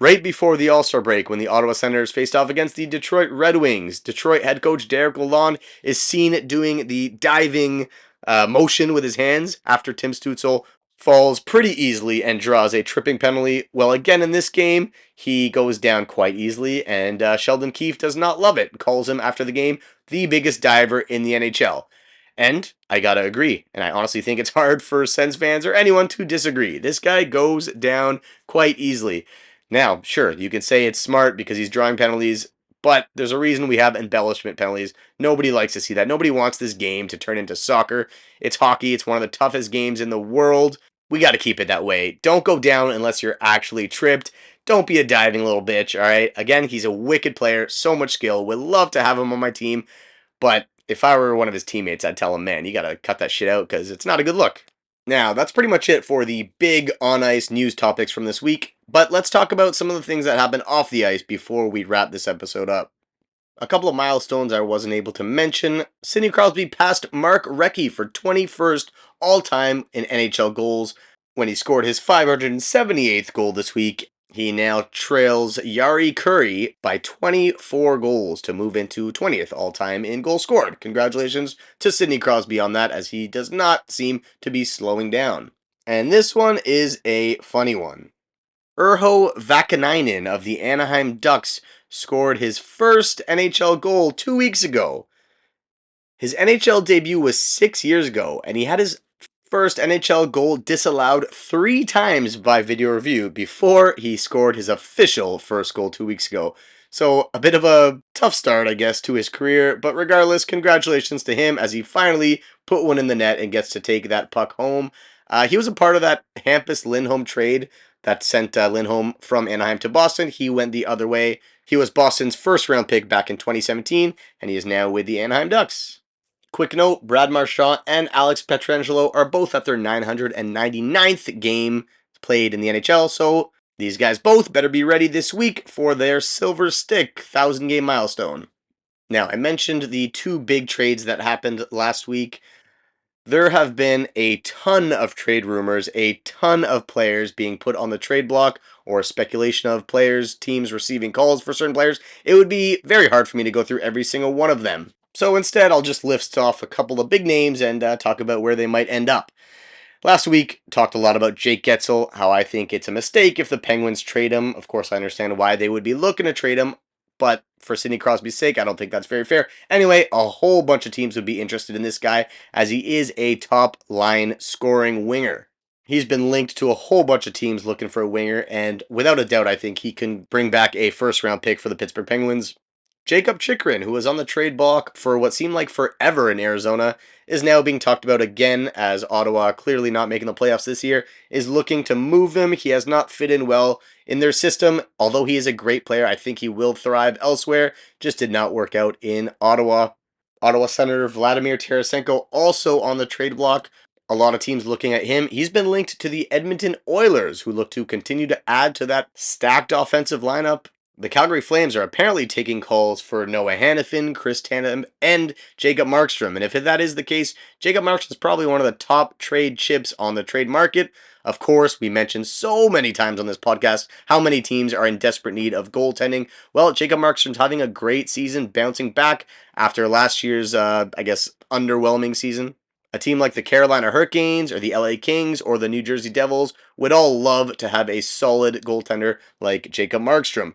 Right before the All-Star break, when the Ottawa Senators faced off against the Detroit Red Wings, Detroit head coach Derek Lalonde is seen doing the diving motion with his hands after Tim Stützle falls pretty easily and draws a tripping penalty. Well, again in this game, he goes down quite easily, and Sheldon Keefe does not love it. Calls him after the game the biggest diver in the NHL. And I gotta agree, and I honestly think it's hard for Sens fans or anyone to disagree. This guy goes down quite easily. Now, sure, you can say it's smart because he's drawing penalties, but there's a reason we have embellishment penalties. Nobody likes to see that. Nobody wants this game to turn into soccer. It's hockey. It's one of the toughest games in the world. We got to keep it that way. Don't go down unless you're actually tripped. Don't be a diving little bitch, all right? Again, he's a wicked player, so much skill. Would love to have him on my team, but if I were one of his teammates, I'd tell him, man, you got to cut that shit out because it's not a good look. Now, that's pretty much it for the big on-ice news topics from this week, but let's talk about some of the things that happened off the ice before we wrap this episode up. A couple of milestones I wasn't able to mention. Sidney Crosby passed Mark Recchi for 21st all-time in NHL goals when he scored his 578th goal this week. He now trails Yari Curry by 24 goals to move into 20th all-time in goals scored. Congratulations to Sidney Crosby on that, as he does not seem to be slowing down. And this one is a funny one. Urho Vakanainen of the Anaheim Ducks scored his first NHL goal 2 weeks ago. His NHL debut was 6 years ago, and he had his first NHL goal disallowed 3 times by video review before he scored his official first goal 2 weeks ago. So a bit of a tough start, I guess, to his career, but regardless, congratulations to him as he finally put one in the net and gets to take that puck home. He was a part of that Hampus-Lindholm trade that sent Lindholm from Anaheim to Boston. He went the other way. He was Boston's first round pick back in 2017, and he is now with the Anaheim Ducks. Quick note, Brad Marchand and Alex Pietrangelo are both at their 999th game played in the NHL, so these guys both better be ready this week for their Silver Stick 1,000-game milestone. Now, I mentioned the 2 big trades that happened last week. There have been a ton of trade rumors, a ton of players being put on the trade block, or speculation of players, teams receiving calls for certain players. It would be very hard for me to go through every single one of them. So instead, I'll just list off a couple of big names and talk about where they might end up. Last week, talked a lot about Jake Getzel, how I think it's a mistake if the Penguins trade him. Of course, I understand why they would be looking to trade him, but for Sidney Crosby's sake, I don't think that's very fair. Anyway, a whole bunch of teams would be interested in this guy, as he is a top-line scoring winger. He's been linked to a whole bunch of teams looking for a winger, and without a doubt, I think he can bring back a first-round pick for the Pittsburgh Penguins. Jacob Chychrun, who was on the trade block for what seemed like forever in Arizona, is now being talked about again, as Ottawa, clearly not making the playoffs this year, is looking to move him. He has not fit in well in their system. Although he is a great player, I think he will thrive elsewhere. Just did not work out in Ottawa. Ottawa Senator Vladimir Tarasenko also on the trade block. A lot of teams looking at him. He's been linked to the Edmonton Oilers, who look to continue to add to that stacked offensive lineup. The Calgary Flames are apparently taking calls for Noah Hannafin, Chris Tanev, and Jacob Markstrom. And if that is the case, Jacob Markstrom is probably one of the top trade chips on the trade market. Of course, we mentioned so many times on this podcast how many teams are in desperate need of goaltending. Well, Jacob Markstrom's having a great season, bouncing back after last year's, underwhelming season. A team like the Carolina Hurricanes or the LA Kings or the New Jersey Devils would all love to have a solid goaltender like Jacob Markstrom.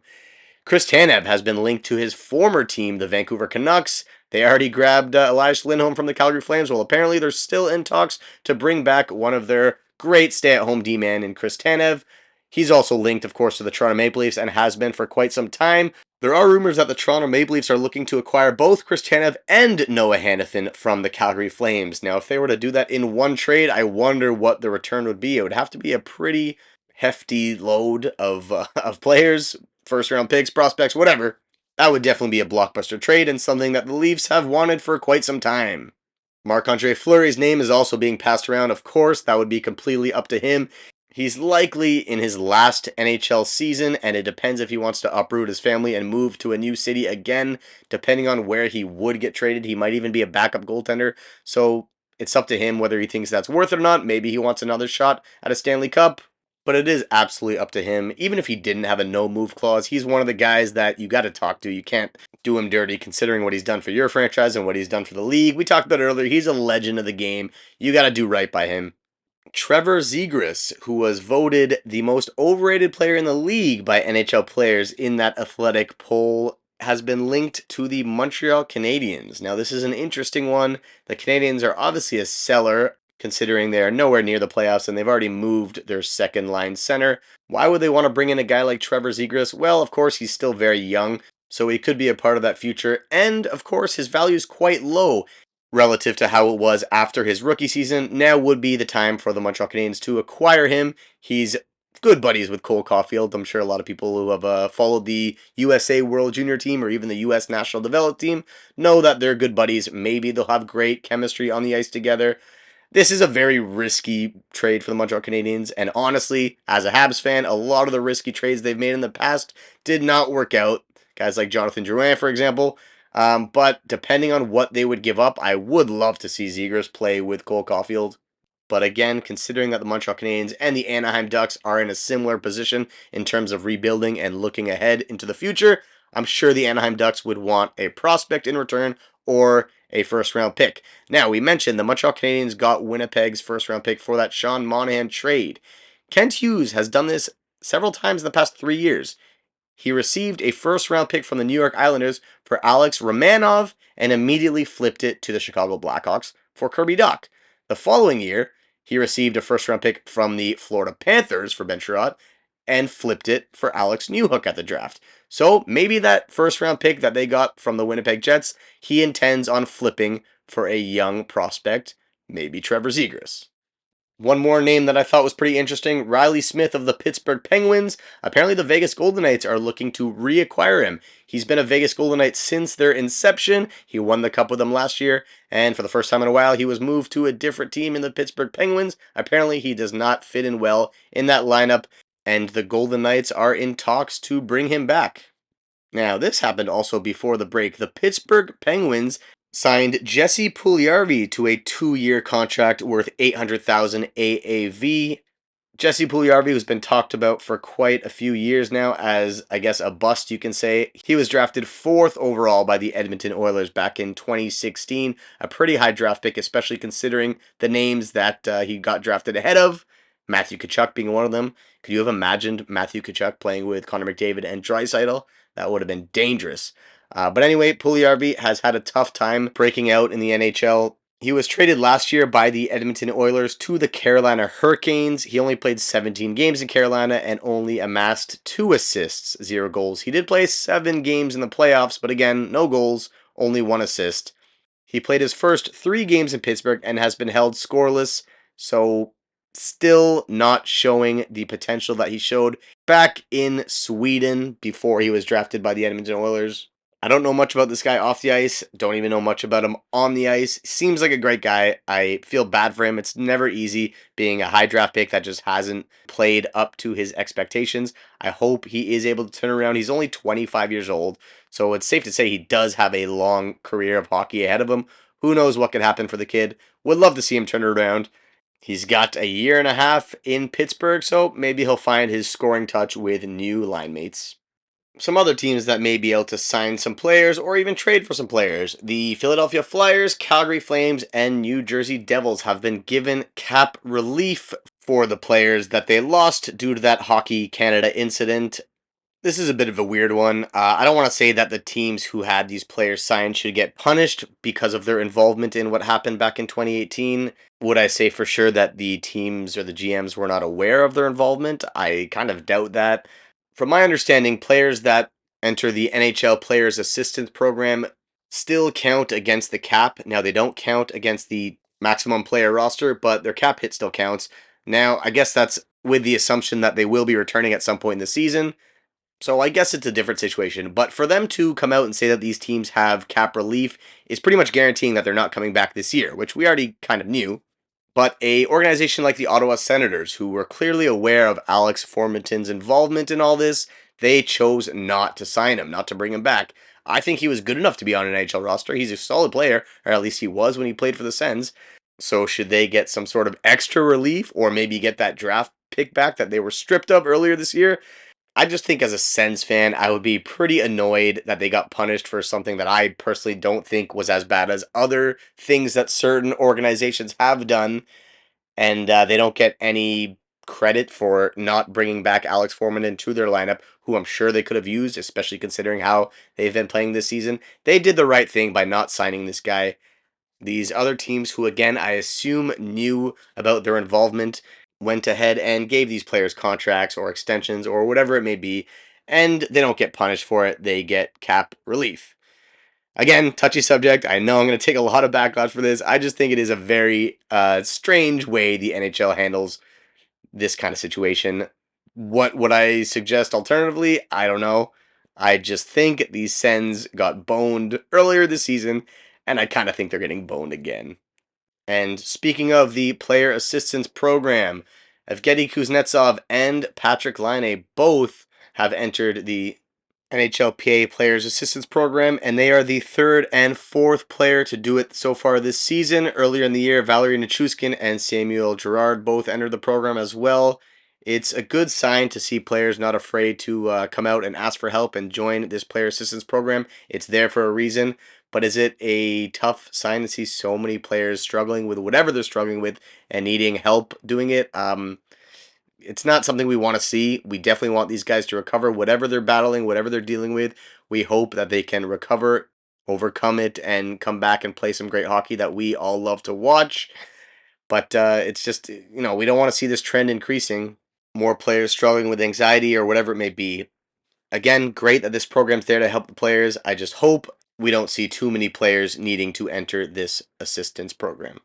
Chris Tanev has been linked to his former team, the Vancouver Canucks. They already grabbed Elias Lindholm from the Calgary Flames. Well, apparently they're still in talks to bring back one of their great stay-at-home D-man in Chris Tanev. He's also linked, of course, to the Toronto Maple Leafs and has been for quite some time. There are rumors that the Toronto Maple Leafs are looking to acquire both Chris Tanev and Noah Hannafin from the Calgary Flames. Now, if they were to do that in one trade, I wonder what the return would be. It would have to be a pretty hefty load of players, first round picks, prospects, whatever. That would definitely be a blockbuster trade and something that the Leafs have wanted for quite some time. Marc-Andre Fleury's name is also being passed around. Of course, that would be completely up to him. He's likely in his last NHL season, and it depends if he wants to uproot his family and move to a new city again. Depending on where he would get traded, he might even be a backup goaltender. So it's up to him whether he thinks that's worth it or not. Maybe he wants another shot at a Stanley Cup. But it is absolutely up to him. Even if he didn't have a no-move clause, he's one of the guys that you got to talk to. You can't do him dirty considering what he's done for your franchise and what he's done for the league. We talked about it earlier. He's a legend of the game. You got to do right by him. Trevor Zegras, who was voted the most overrated player in the league by NHL players in that athletic poll, has been linked to the Montreal Canadiens. Now, this is an interesting one. The Canadiens are obviously a seller, considering they are nowhere near the playoffs and they've already moved their second line center. Why would they want to bring in a guy like Trevor Zegras? Well, of course, he's still very young, so he could be a part of that future. And, of course, his value is quite low relative to how it was after his rookie season. Now would be the time for the Montreal Canadiens to acquire him. He's good buddies with Cole Caulfield. I'm sure a lot of people who have followed the USA World Junior team or even the US National Development team know that they're good buddies. Maybe they'll have great chemistry on the ice together. This is a very risky trade for the Montreal Canadiens, and honestly, as a Habs fan, a lot of the risky trades they've made in the past did not work out. Guys like Jonathan Drouin, for example. But depending on what they would give up, I would love to see Zegras play with Cole Caulfield. But again, considering that the Montreal Canadiens and the Anaheim Ducks are in a similar position in terms of rebuilding and looking ahead into the future, I'm sure the Anaheim Ducks would want a prospect in return or a first-round pick. Now, we mentioned the Montreal Canadiens got Winnipeg's first-round pick for that Sean Monahan trade. Kent Hughes has done this several times in the past 3 years. He received a first-round pick from the New York Islanders for Alex Romanov and immediately flipped it to the Chicago Blackhawks for Kirby Dach. The following year, he received a first-round pick from the Florida Panthers for Ben Sherratt and flipped it for Alex Newhook at the draft. So maybe that first-round pick that they got from the Winnipeg Jets, he intends on flipping for a young prospect, maybe Trevor Zegras. One more name that I thought was pretty interesting, Riley Smith of the Pittsburgh Penguins. Apparently the Vegas Golden Knights are looking to reacquire him. He's been a Vegas Golden Knight since their inception. He won the cup with them last year, and for the first time in a while, he was moved to a different team in the Pittsburgh Penguins. Apparently he does not fit in well in that lineup, and the Golden Knights are in talks to bring him back. Now, this happened also before the break. The Pittsburgh Penguins signed Jesse Puljujarvi to a 2-year contract worth $800,000 AAV. Jesse Puljujarvi has been talked about for quite a few years now as, I guess, a bust, you can say. He was drafted 4th overall by the Edmonton Oilers back in 2016. A pretty high draft pick, especially considering the names that he got drafted ahead of. Matthew Tkachuk being one of them. Could you have imagined Matthew Tkachuk playing with Connor McDavid and Draisaitl? That would have been dangerous. But anyway, Puljujarvi has had a tough time breaking out in the NHL. He was traded last year by the Edmonton Oilers to the Carolina Hurricanes. He only played 17 games in Carolina and only amassed 2 assists, 0 goals. He did play 7 games in the playoffs, but again, no goals, only 1 assist. He played his first 3 games in Pittsburgh and has been held scoreless, so still not showing the potential that he showed back in Sweden before he was drafted by the Edmonton Oilers. I don't know much about this guy off the ice. Don't even know much about him on the ice. Seems like a great guy. I feel bad for him. It's never easy being a high draft pick that just hasn't played up to his expectations. I hope he is able to turn around. He's only 25 years old, so it's safe to say he does have a long career of hockey ahead of him. Who knows what could happen for the kid? Would love to see him turn it around. He's got a year and a half in Pittsburgh, so maybe he'll find his scoring touch with new line mates. Some other teams that may be able to sign some players or even trade for some players. The Philadelphia Flyers, Calgary Flames, and New Jersey Devils have been given cap relief for the players that they lost due to that Hockey Canada incident. This is a bit of a weird one. I don't want to say that the teams who had these players signed should get punished because of their involvement in what happened back in 2018. Would I say for sure that the teams or the GMs were not aware of their involvement? I kind of doubt that. From my understanding, players that enter the NHL Players Assistance Program still count against the cap. Now, they don't count against the maximum player roster, but their cap hit still counts. Now, I guess that's with the assumption that they will be returning at some point in the season. So I guess it's a different situation. But for them to come out and say that these teams have cap relief is pretty much guaranteeing that they're not coming back this year, which we already kind of knew. But a organization like the Ottawa Senators, who were clearly aware of Alex Formenton's involvement in all this, they chose not to sign him, not to bring him back. I think he was good enough to be on an NHL roster. He's a solid player, or at least he was when he played for the Sens. So should they get some sort of extra relief, or maybe get that draft pick back that they were stripped of earlier this year? I just think as a Sens fan, I would be pretty annoyed that they got punished for something that I personally don't think was as bad as other things that certain organizations have done, and they don't get any credit for not bringing back Alex Foreman into their lineup, who I'm sure they could have used, especially considering how they've been playing this season. They did the right thing by not signing this guy. These other teams, who again I assume knew about their involvement, went ahead and gave these players contracts or extensions or whatever it may be, and they don't get punished for it. They get cap relief. Again, touchy subject. I know I'm going to take a lot of backlash for this. I just think it is a very strange way the NHL handles this kind of situation. What would I suggest alternatively? I don't know. I just think these Sens got boned earlier this season, and I kind of think they're getting boned again. And speaking of the player assistance program, Evgeny Kuznetsov and Patrick Laine both have entered the NHLPA Players Assistance Program, and they are the third and fourth player to do it so far this season. Earlier in the year, Valerie Nichushkin and Samuel Girard both entered the program as well. It's a good sign to see players not afraid to come out and ask for help and join this player assistance program. It's there for a reason. But is it a tough sign to see so many players struggling with whatever they're struggling with and needing help doing it? It's not something we want to see. We definitely want these guys to recover whatever they're battling, whatever they're dealing with. We hope that they can recover, overcome it, and come back and play some great hockey that we all love to watch. But it's just, we don't want to see this trend increasing. More players struggling with anxiety or whatever it may be. Again, great that this program's there to help the players. I just hope we don't see too many players needing to enter this assistance program.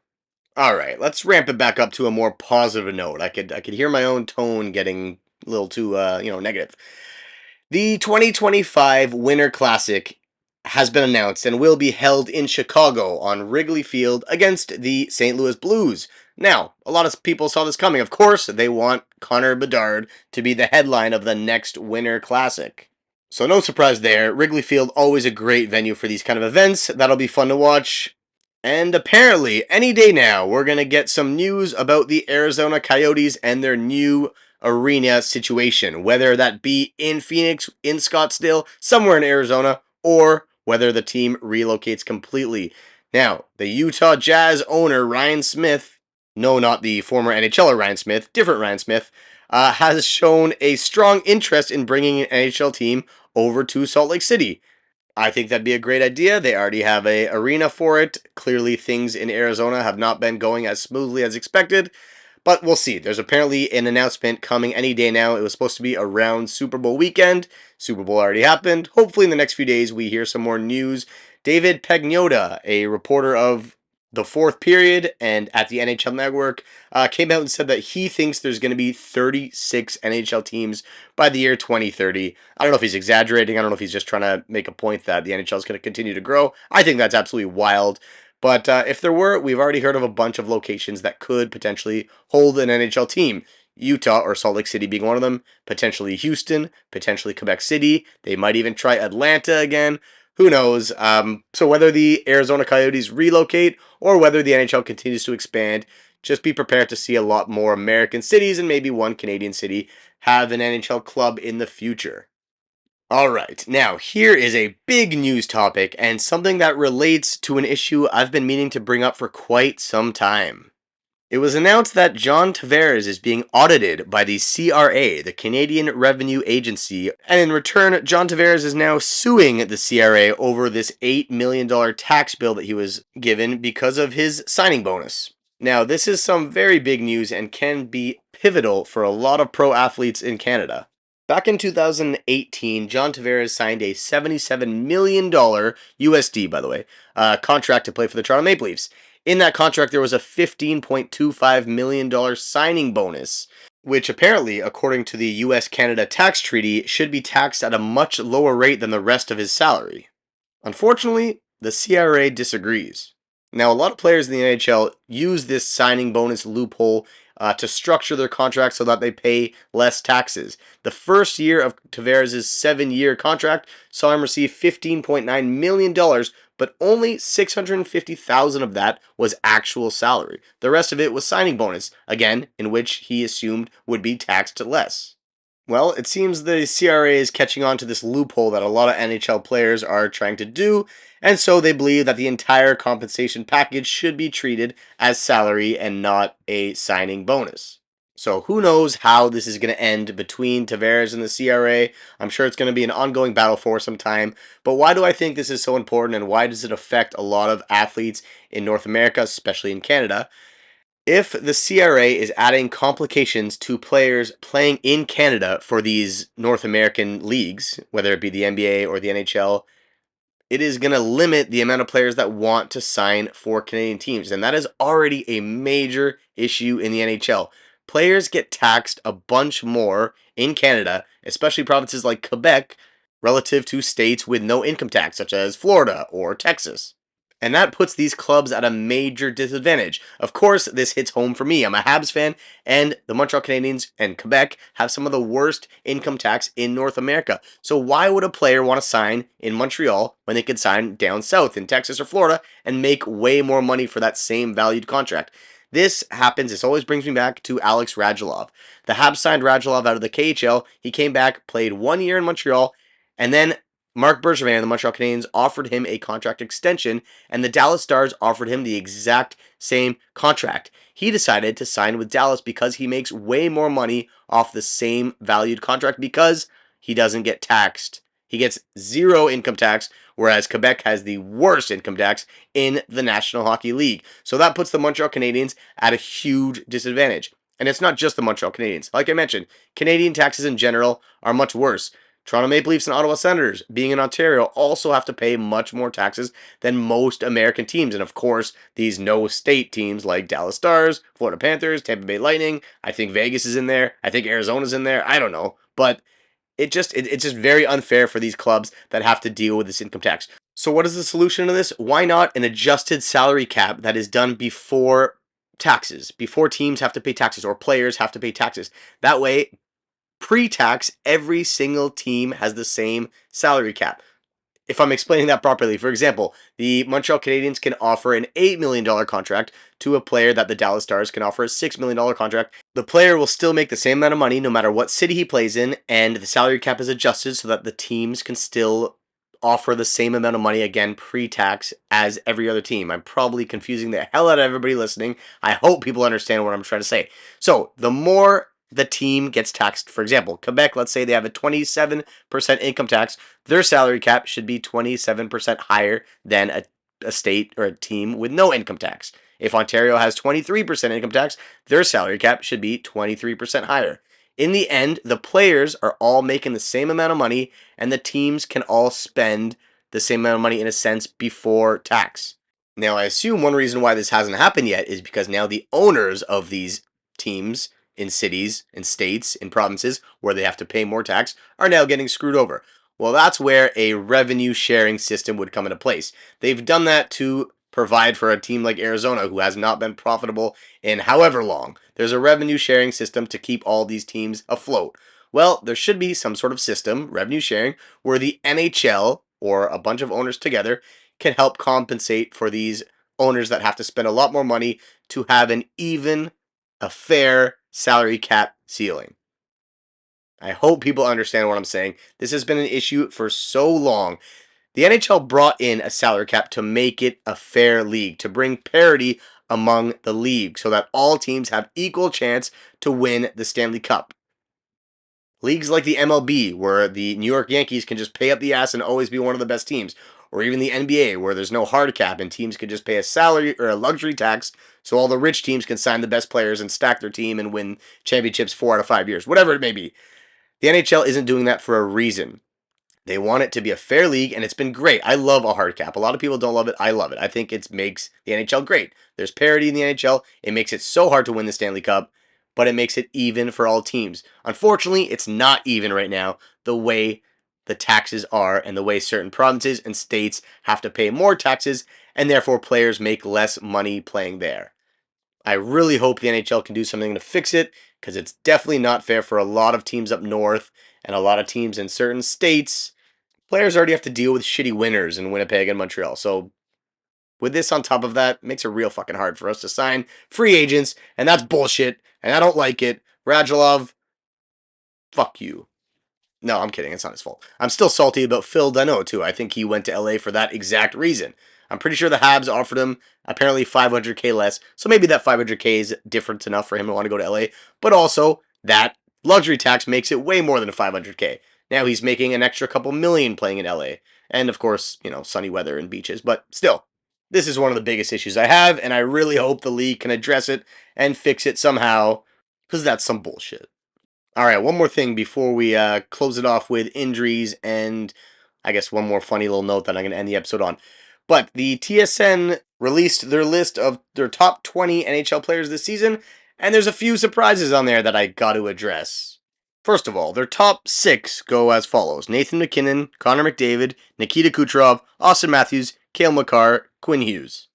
All right, let's ramp it back up to a more positive note. I could hear my own tone getting a little too negative. The 2025 Winter Classic has been announced and will be held in Chicago on Wrigley Field against the St. Louis Blues. Now, a lot of people saw this coming. Of course, they want Connor Bedard to be the headline of the next Winter Classic. So no surprise there. Wrigley Field, always a great venue for these kind of events. That'll be fun to watch. And apparently, any day now, we're going to get some news about the Arizona Coyotes and their new arena situation. Whether that be in Phoenix, in Scottsdale, somewhere in Arizona, or whether the team relocates completely. Now, the Utah Jazz owner, Ryan Smith, no, not the former NHLer Ryan Smith, different Ryan Smith, has shown a strong interest in bringing an NHL team over to Salt Lake City. I think that'd be a great idea. They already have an arena for it. Clearly, things in Arizona have not been going as smoothly as expected, but we'll see. There's apparently an announcement coming any day now. It was supposed to be around Super Bowl weekend. Super Bowl already happened. Hopefully, in the next few days, we hear some more news. David Pagnotta, a reporter of the fourth period and at the NHL Network, came out and said that he thinks there's going to be 36 NHL teams by the year 2030. I don't know if he's exaggerating. I don't know if he's just trying to make a point that the NHL is going to continue to grow. I think that's absolutely wild. But if there were, we've already heard of a bunch of locations that could potentially hold an NHL team. Utah or Salt Lake City being one of them, potentially Houston, potentially Quebec City. They might even try Atlanta again. Who knows? So whether the Arizona Coyotes relocate or whether the NHL continues to expand, just be prepared to see a lot more American cities and maybe one Canadian city have an NHL club in the future. All right, now here is a big news topic and something that relates to an issue I've been meaning to bring up for quite some time. It was announced that John Tavares is being audited by the CRA, the Canadian Revenue Agency, and in return, John Tavares is now suing the CRA over this $8 million tax bill that he was given because of his signing bonus. Now, this is some very big news and can be pivotal for a lot of pro athletes in Canada. Back in 2018, John Tavares signed a $77 million USD, by the way, contract to play for the Toronto Maple Leafs. In that contract, there was a $15.25 million signing bonus, which apparently, according to the US-Canada tax treaty, should be taxed at a much lower rate than the rest of his salary. Unfortunately, the CRA disagrees. Now, a lot of players in the NHL use this signing bonus loophole to structure their contracts so that they pay less taxes. The first year of Tavares' 7-year contract saw him receive $15.9 million, but only $650,000 of that was actual salary. The rest of it was signing bonus, again, in which he assumed would be taxed less. Well, it seems the CRA is catching on to this loophole that a lot of NHL players are trying to do, and so they believe that the entire compensation package should be treated as salary and not a signing bonus. So who knows how this is going to end between Tavares and the CRA. I'm sure it's going to be an ongoing battle for some time, but why do I think this is so important and why does it affect a lot of athletes in North America, especially in Canada? If the CRA is adding complications to players playing in Canada for these North American leagues, whether it be the NBA or the NHL, it is going to limit the amount of players that want to sign for Canadian teams. And that is already a major issue in the NHL. Players get taxed a bunch more in Canada, especially provinces like Quebec, relative to states with no income tax, such as Florida or Texas. And that puts these clubs at a major disadvantage. Of course, this hits home for me. I'm a Habs fan, and the Montreal Canadiens and Quebec have some of the worst income tax in North America. So why would a player want to sign in Montreal when they could sign down south in Texas or Florida and make way more money for that same valued contract? This happens, this always brings me back to Alex Radulov. The Habs signed Radulov out of the KHL. He came back, played 1 year in Montreal, and then Marc Bergevin and the Montreal Canadiens offered him a contract extension, and the Dallas Stars offered him the exact same contract. He decided to sign with Dallas because he makes way more money off the same valued contract because he doesn't get taxed. He gets zero income tax, whereas Quebec has the worst income tax in the National Hockey League. So that puts the Montreal Canadiens at a huge disadvantage. And it's not just the Montreal Canadiens. Like I mentioned, Canadian taxes in general are much worse. Toronto Maple Leafs and Ottawa Senators, being in Ontario, also have to pay much more taxes than most American teams. And of course, these no-state teams like Dallas Stars, Florida Panthers, Tampa Bay Lightning. I think Vegas is in there. I think Arizona's in there. I don't know. But it's just very unfair for these clubs that have to deal with this income tax. So what is the solution to this? Why not an adjusted salary cap that is done before taxes, before teams have to pay taxes or players have to pay taxes? That way, pre-tax, every single team has the same salary cap. If I'm explaining that properly, for example, the Montreal Canadiens can offer an $8 million contract to a player that the Dallas Stars can offer a $6 million contract. The player will still make the same amount of money no matter what city he plays in, and the salary cap is adjusted so that the teams can still offer the same amount of money, again, pre-tax, as every other team. I'm probably confusing the hell out of everybody listening. I hope people understand what I'm trying to say. So, the more the team gets taxed. For example, Quebec, let's say they have a 27% income tax. Their salary cap should be 27% higher than a state or a team with no income tax. If Ontario has 23% income tax, their salary cap should be 23% higher. In the end, the players are all making the same amount of money, and the teams can all spend the same amount of money in a sense before tax. Now, I assume one reason why this hasn't happened yet is because now the owners of these teams in cities, in states, in provinces where they have to pay more tax are now getting screwed over. Well, that's where a revenue sharing system would come into place. They've done that to provide for a team like Arizona, who has not been profitable in however long. There's a revenue sharing system to keep all these teams afloat. Well, there should be some sort of system, revenue sharing, where the NHL or a bunch of owners together can help compensate for these owners that have to spend a lot more money to have an even, a fair salary cap ceiling. I hope people understand what I'm saying. This has been an issue for so long. The NHL brought in a salary cap to make it a fair league, to bring parity among the league so that all teams have equal chance to win the Stanley Cup. Leagues like the MLB, where the New York Yankees can just pay up the ass and always be one of the best teams, or even the NBA, where there's no hard cap and teams can just pay a salary or a luxury tax so all the rich teams can sign the best players and stack their team and win championships 4 out of 5 years, whatever it may be. The NHL isn't doing that for a reason. They want it to be a fair league, and it's been great. I love a hard cap. A lot of people don't love it. I love it. I think it makes the NHL great. There's parity in the NHL. It makes it so hard to win the Stanley Cup, but it makes it even for all teams. Unfortunately, it's not even right now the way the taxes are and the way certain provinces and states have to pay more taxes, and therefore players make less money playing there. I really hope the NHL can do something to fix it, because it's definitely not fair for a lot of teams up north and a lot of teams in certain states. Players already have to deal with shitty winners in Winnipeg and Montreal. So with this on top of that, it makes it real fucking hard for us to sign free agents, and that's bullshit, and I don't like it. Radulov, fuck you. No, I'm kidding. It's not his fault. I'm still salty about Phil Danault, too. I think he went to LA for that exact reason. I'm pretty sure the Habs offered him apparently 500K less, so maybe that 500K is different enough for him to want to go to LA, but also that luxury tax makes it way more than a 500K. Now he's making an extra couple million playing in LA. And of course, sunny weather and beaches, but still, this is one of the biggest issues I have, and I really hope the league can address it and fix it somehow, because that's some bullshit. All right, one more thing before we close it off with injuries and I guess one more funny little note that I'm going to end the episode on. But the TSN released their list of their top 20 NHL players this season, and there's a few surprises on there that I got to address. First of all, their top 6 go as follows: Nathan MacKinnon, Connor McDavid, Nikita Kucherov, Austin Matthews, Cale Makar, Quinn Hughes.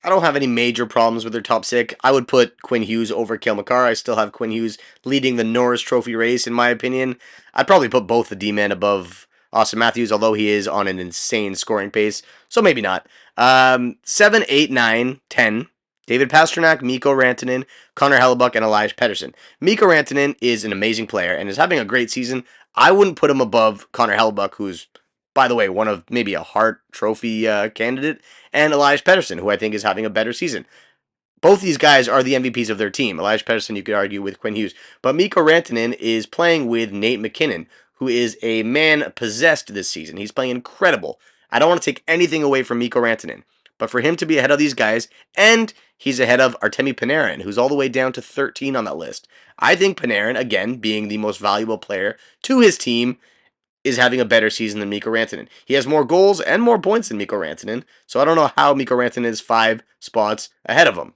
I don't have any major problems with their top 6. I would put Quinn Hughes over Cale Makar. I still have Quinn Hughes leading the Norris Trophy race, in my opinion. I'd probably put both the D-men above Austin Matthews, although he is on an insane scoring pace, so maybe not. 7, 8, 9, 10. David Pastrnak, Mikko Rantanen, Connor Hellebuck, and Elias Pettersson. Mikko Rantanen is an amazing player and is having a great season. I wouldn't put him above Connor Hellebuck, who's, by the way, one of maybe a Hart Trophy candidate, and Elias Pettersson, who I think is having a better season. Both these guys are the MVPs of their team. Elias Pettersson, you could argue, with Quinn Hughes. But Mikko Rantanen is playing with Nate MacKinnon, who is a man possessed this season. He's playing incredible. I don't want to take anything away from Mikko Rantanen. But for him to be ahead of these guys, and he's ahead of Artemi Panarin, who's all the way down to 13 on that list. I think Panarin, again, being the most valuable player to his team, is having a better season than Mikko Rantanen. He has more goals and more points than Mikko Rantanen, so I don't know how Mikko Rantanen is 5 spots ahead of him.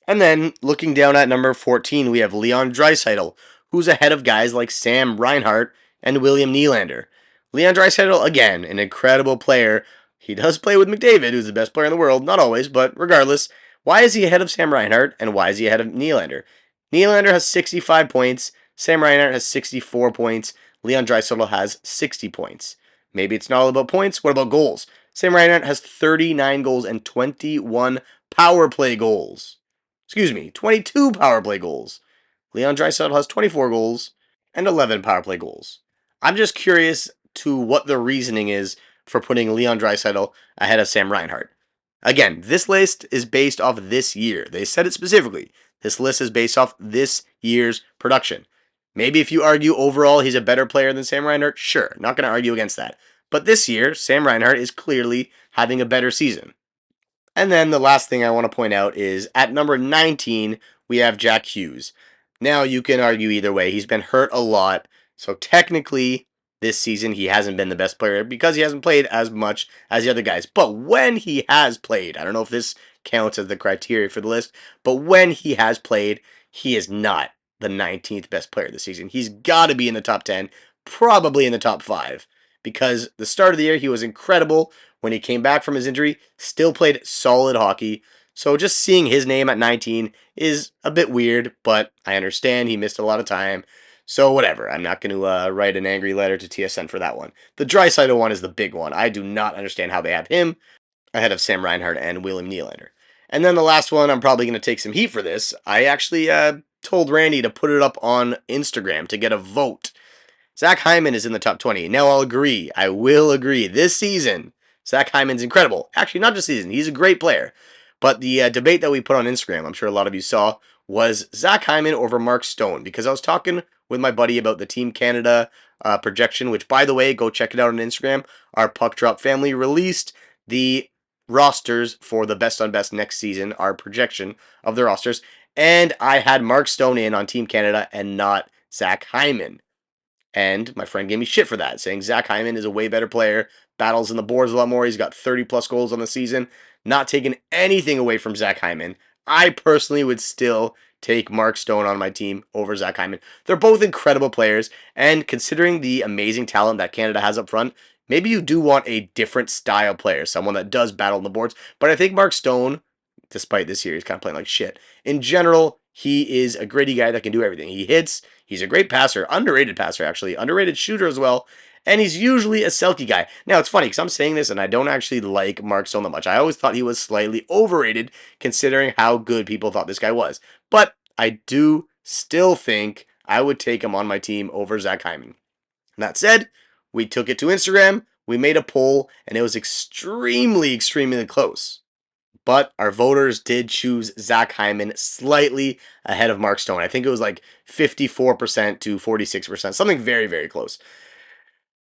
And then, looking down at number 14, we have Leon Draisaitl, who's ahead of guys like Sam Reinhart and William Nylander. Leon Draisaitl, again, an incredible player. He does play with McDavid, who's the best player in the world, not always, but regardless. Why is he ahead of Sam Reinhart, and why is he ahead of Nylander? Nylander has 65 points, Sam Reinhart has 64 points, Leon Draisaitl has 60 points. Maybe it's not all about points, what about goals? Sam Reinhart has 39 goals and 21 power play goals. 22 power play goals. Leon Draisaitl has 24 goals and 11 power play goals. I'm just curious to what the reasoning is for putting Leon Draisaitl ahead of Sam Reinhart. Again, this list is based off this year. They said it specifically. This list is based off this year's production. Maybe if you argue overall he's a better player than Sam Reinhart, sure, not going to argue against that. But this year, Sam Reinhart is clearly having a better season. And then the last thing I want to point out is at number 19, we have Jack Hughes. Now, you can argue either way. He's been hurt a lot, so technically this season he hasn't been the best player because he hasn't played as much as the other guys. But when he has played, I don't know if this counts as the criteria for the list, but when he has played, he is not the 19th best player this season. He's got to be in the top 10, probably in the top 5, because the start of the year he was incredible. When he came back from his injury, still played solid hockey. So just seeing his name at 19 is a bit weird, but I understand he missed a lot of time. So whatever, I'm not going to write an angry letter to TSN for that one. The Draisaitl one is the big one. I do not understand how they have him ahead of Sam Reinhart and William Nylander. And then the last one, I'm probably going to take some heat for this. I actually told Randy to put it up on Instagram to get a vote. Zach Hyman is in the top 20. Now I'll agree. I will agree. This season, Zach Hyman's incredible. Actually, not just season. He's a great player. But the debate that we put on Instagram, I'm sure a lot of you saw, was Zach Hyman over Mark Stone. Because I was talking with my buddy about the Team Canada projection, which, by the way, go check it out on Instagram. Our Puck Drop family released the rosters for the best on best next season, our projection of the rosters. And I had Mark Stone in on Team Canada and not Zach Hyman. And my friend gave me shit for that, saying Zach Hyman is a way better player, battles in the boards a lot more. He's got 30 plus goals on the season. Not taking anything away from Zach Hyman. I personally would still take Mark Stone on my team over Zach Hyman. They're both incredible players, and considering the amazing talent that Canada has up front, maybe you do want a different style player, someone that does battle in the boards. But I think Mark Stone, despite this year, he's kind of playing like shit. In general, he is a gritty guy that can do everything. He hits. He's a great passer, underrated passer actually, underrated shooter as well, and he's usually a Selke guy. Now it's funny because I'm saying this and I don't actually like Mark Stone that much. I always thought he was slightly overrated considering how good people thought this guy was. But I do still think I would take him on my team over Zach Hyman. That said, we took it to Instagram, we made a poll, and it was extremely close. But our voters did choose Zach Hyman slightly ahead of Mark Stone. I think it was like 54% to 46%, something very close.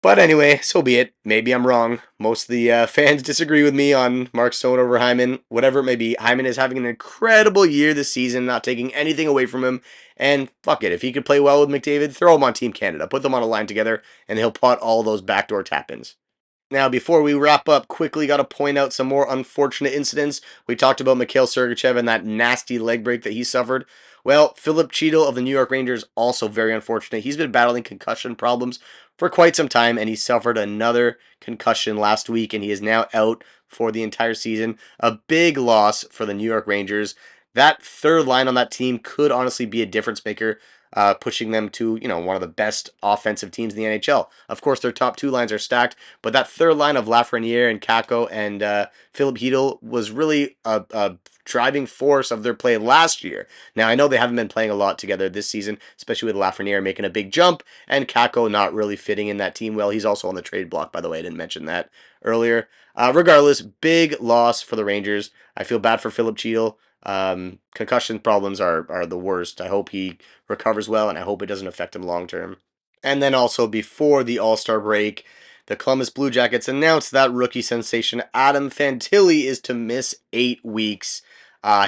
But anyway, so be it. Maybe I'm wrong. Most of the fans disagree with me on Mark Stone over Hyman. Whatever it may be, Hyman is having an incredible year this season, not taking anything away from him. And fuck it, if he could play well with McDavid, throw him on Team Canada. Put them on a line together, and he'll pot all those backdoor tap-ins. Now, before we wrap up, quickly got to point out some more unfortunate incidents. We talked about Mikhail Sergachev and that nasty leg break that he suffered. Well, Philip Cheadle of the New York Rangers, also very unfortunate. He's been battling concussion problems for quite some time, and he suffered another concussion last week, and he is now out for the entire season. A big loss for the New York Rangers. That third line on that team could honestly be a difference maker, pushing them to, one of the best offensive teams in the NHL. Of course, their top two lines are stacked, but that third line of Lafreniere and Kakko and Philip Hedl was really a driving force of their play last year. Now, I know they haven't been playing a lot together this season, especially with Lafreniere making a big jump and Kakko not really fitting in that team well. He's also on the trade block, by the way. I didn't mention that earlier. Regardless, big loss for the Rangers. I feel bad for Philip Cheadle. Concussion problems are the worst. I hope he recovers well, and I hope it doesn't affect him long term. And then also before the All-Star break, the Columbus Blue Jackets announced that rookie sensation Adam Fantilli is to miss 8 weeks.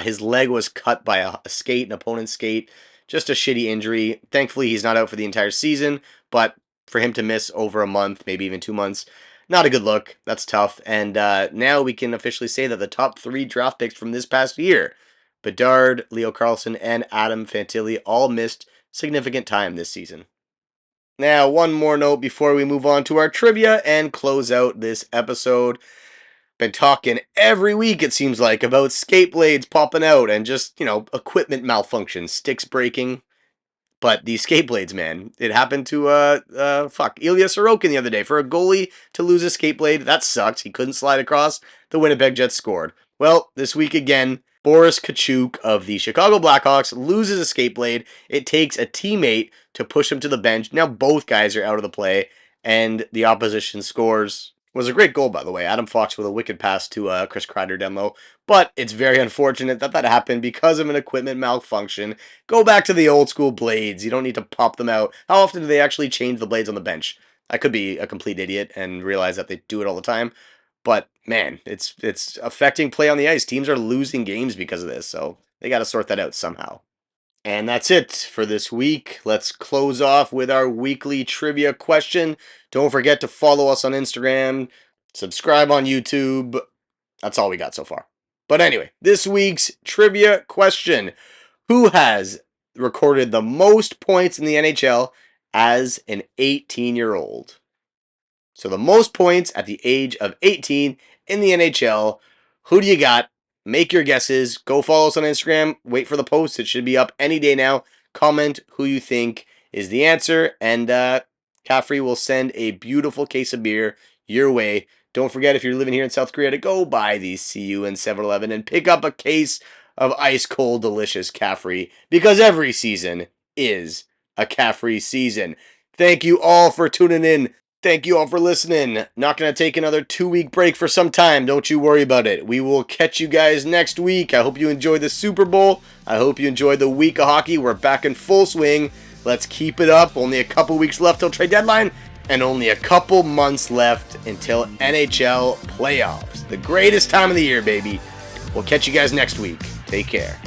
His leg was cut by a skate, an opponent's skate. Just a shitty injury. Thankfully, he's not out for the entire season, but for him to miss over a month, maybe even 2 months, not a good look. That's tough. And now we can officially say that the top 3 draft picks from this past year, Bedard, Leo Carlson, and Adam Fantilli, all missed significant time this season. Now, one more note before we move on to our trivia and close out this episode. Been talking every week, it seems like, about skate blades popping out and just, equipment malfunctions, sticks breaking. But these skate blades, man, it happened to Ilya Sorokin the other day. For a goalie to lose a skate blade, that sucks. He couldn't slide across. The Winnipeg Jets scored. Well, this week again, Boris Kachuk of the Chicago Blackhawks loses a skate blade. It takes a teammate to push him to the bench. Now both guys are out of the play, and the opposition scores. It was a great goal, by the way. Adam Fox with a wicked pass to Chris Kreider down low. But it's very unfortunate that happened because of an equipment malfunction. Go back to the old school blades. You don't need to pop them out. How often do they actually change the blades on the bench? I could be a complete idiot and realize that they do it all the time. But man, it's affecting play on the ice. Teams are losing games because of this, so they got to sort that out somehow. And that's it for this week. Let's close off with our weekly trivia question. Don't forget to follow us on Instagram, subscribe on YouTube. That's all we got so far. But anyway, this week's trivia question: who has recorded the most points in the NHL as an 18-year-old? So the most points at the age of 18 in the NHL. Who do you got? Make your guesses. Go follow us on Instagram. Wait for the post. It should be up any day now. Comment who you think is the answer. And Caffrey will send a beautiful case of beer your way. Don't forget, if you're living here in South Korea, to go by the CU and 7-Eleven and pick up a case of ice cold delicious Caffrey, because every season is a Caffrey season. Thank you all for tuning in. Thank you all for listening. Not going to take another 2-week break for some time. Don't you worry about it. We will catch you guys next week. I hope you enjoyed the Super Bowl. I hope you enjoyed the week of hockey. We're back in full swing. Let's keep it up. Only a couple weeks left till trade deadline, and only a couple months left until NHL playoffs. The greatest time of the year, baby. We'll catch you guys next week. Take care.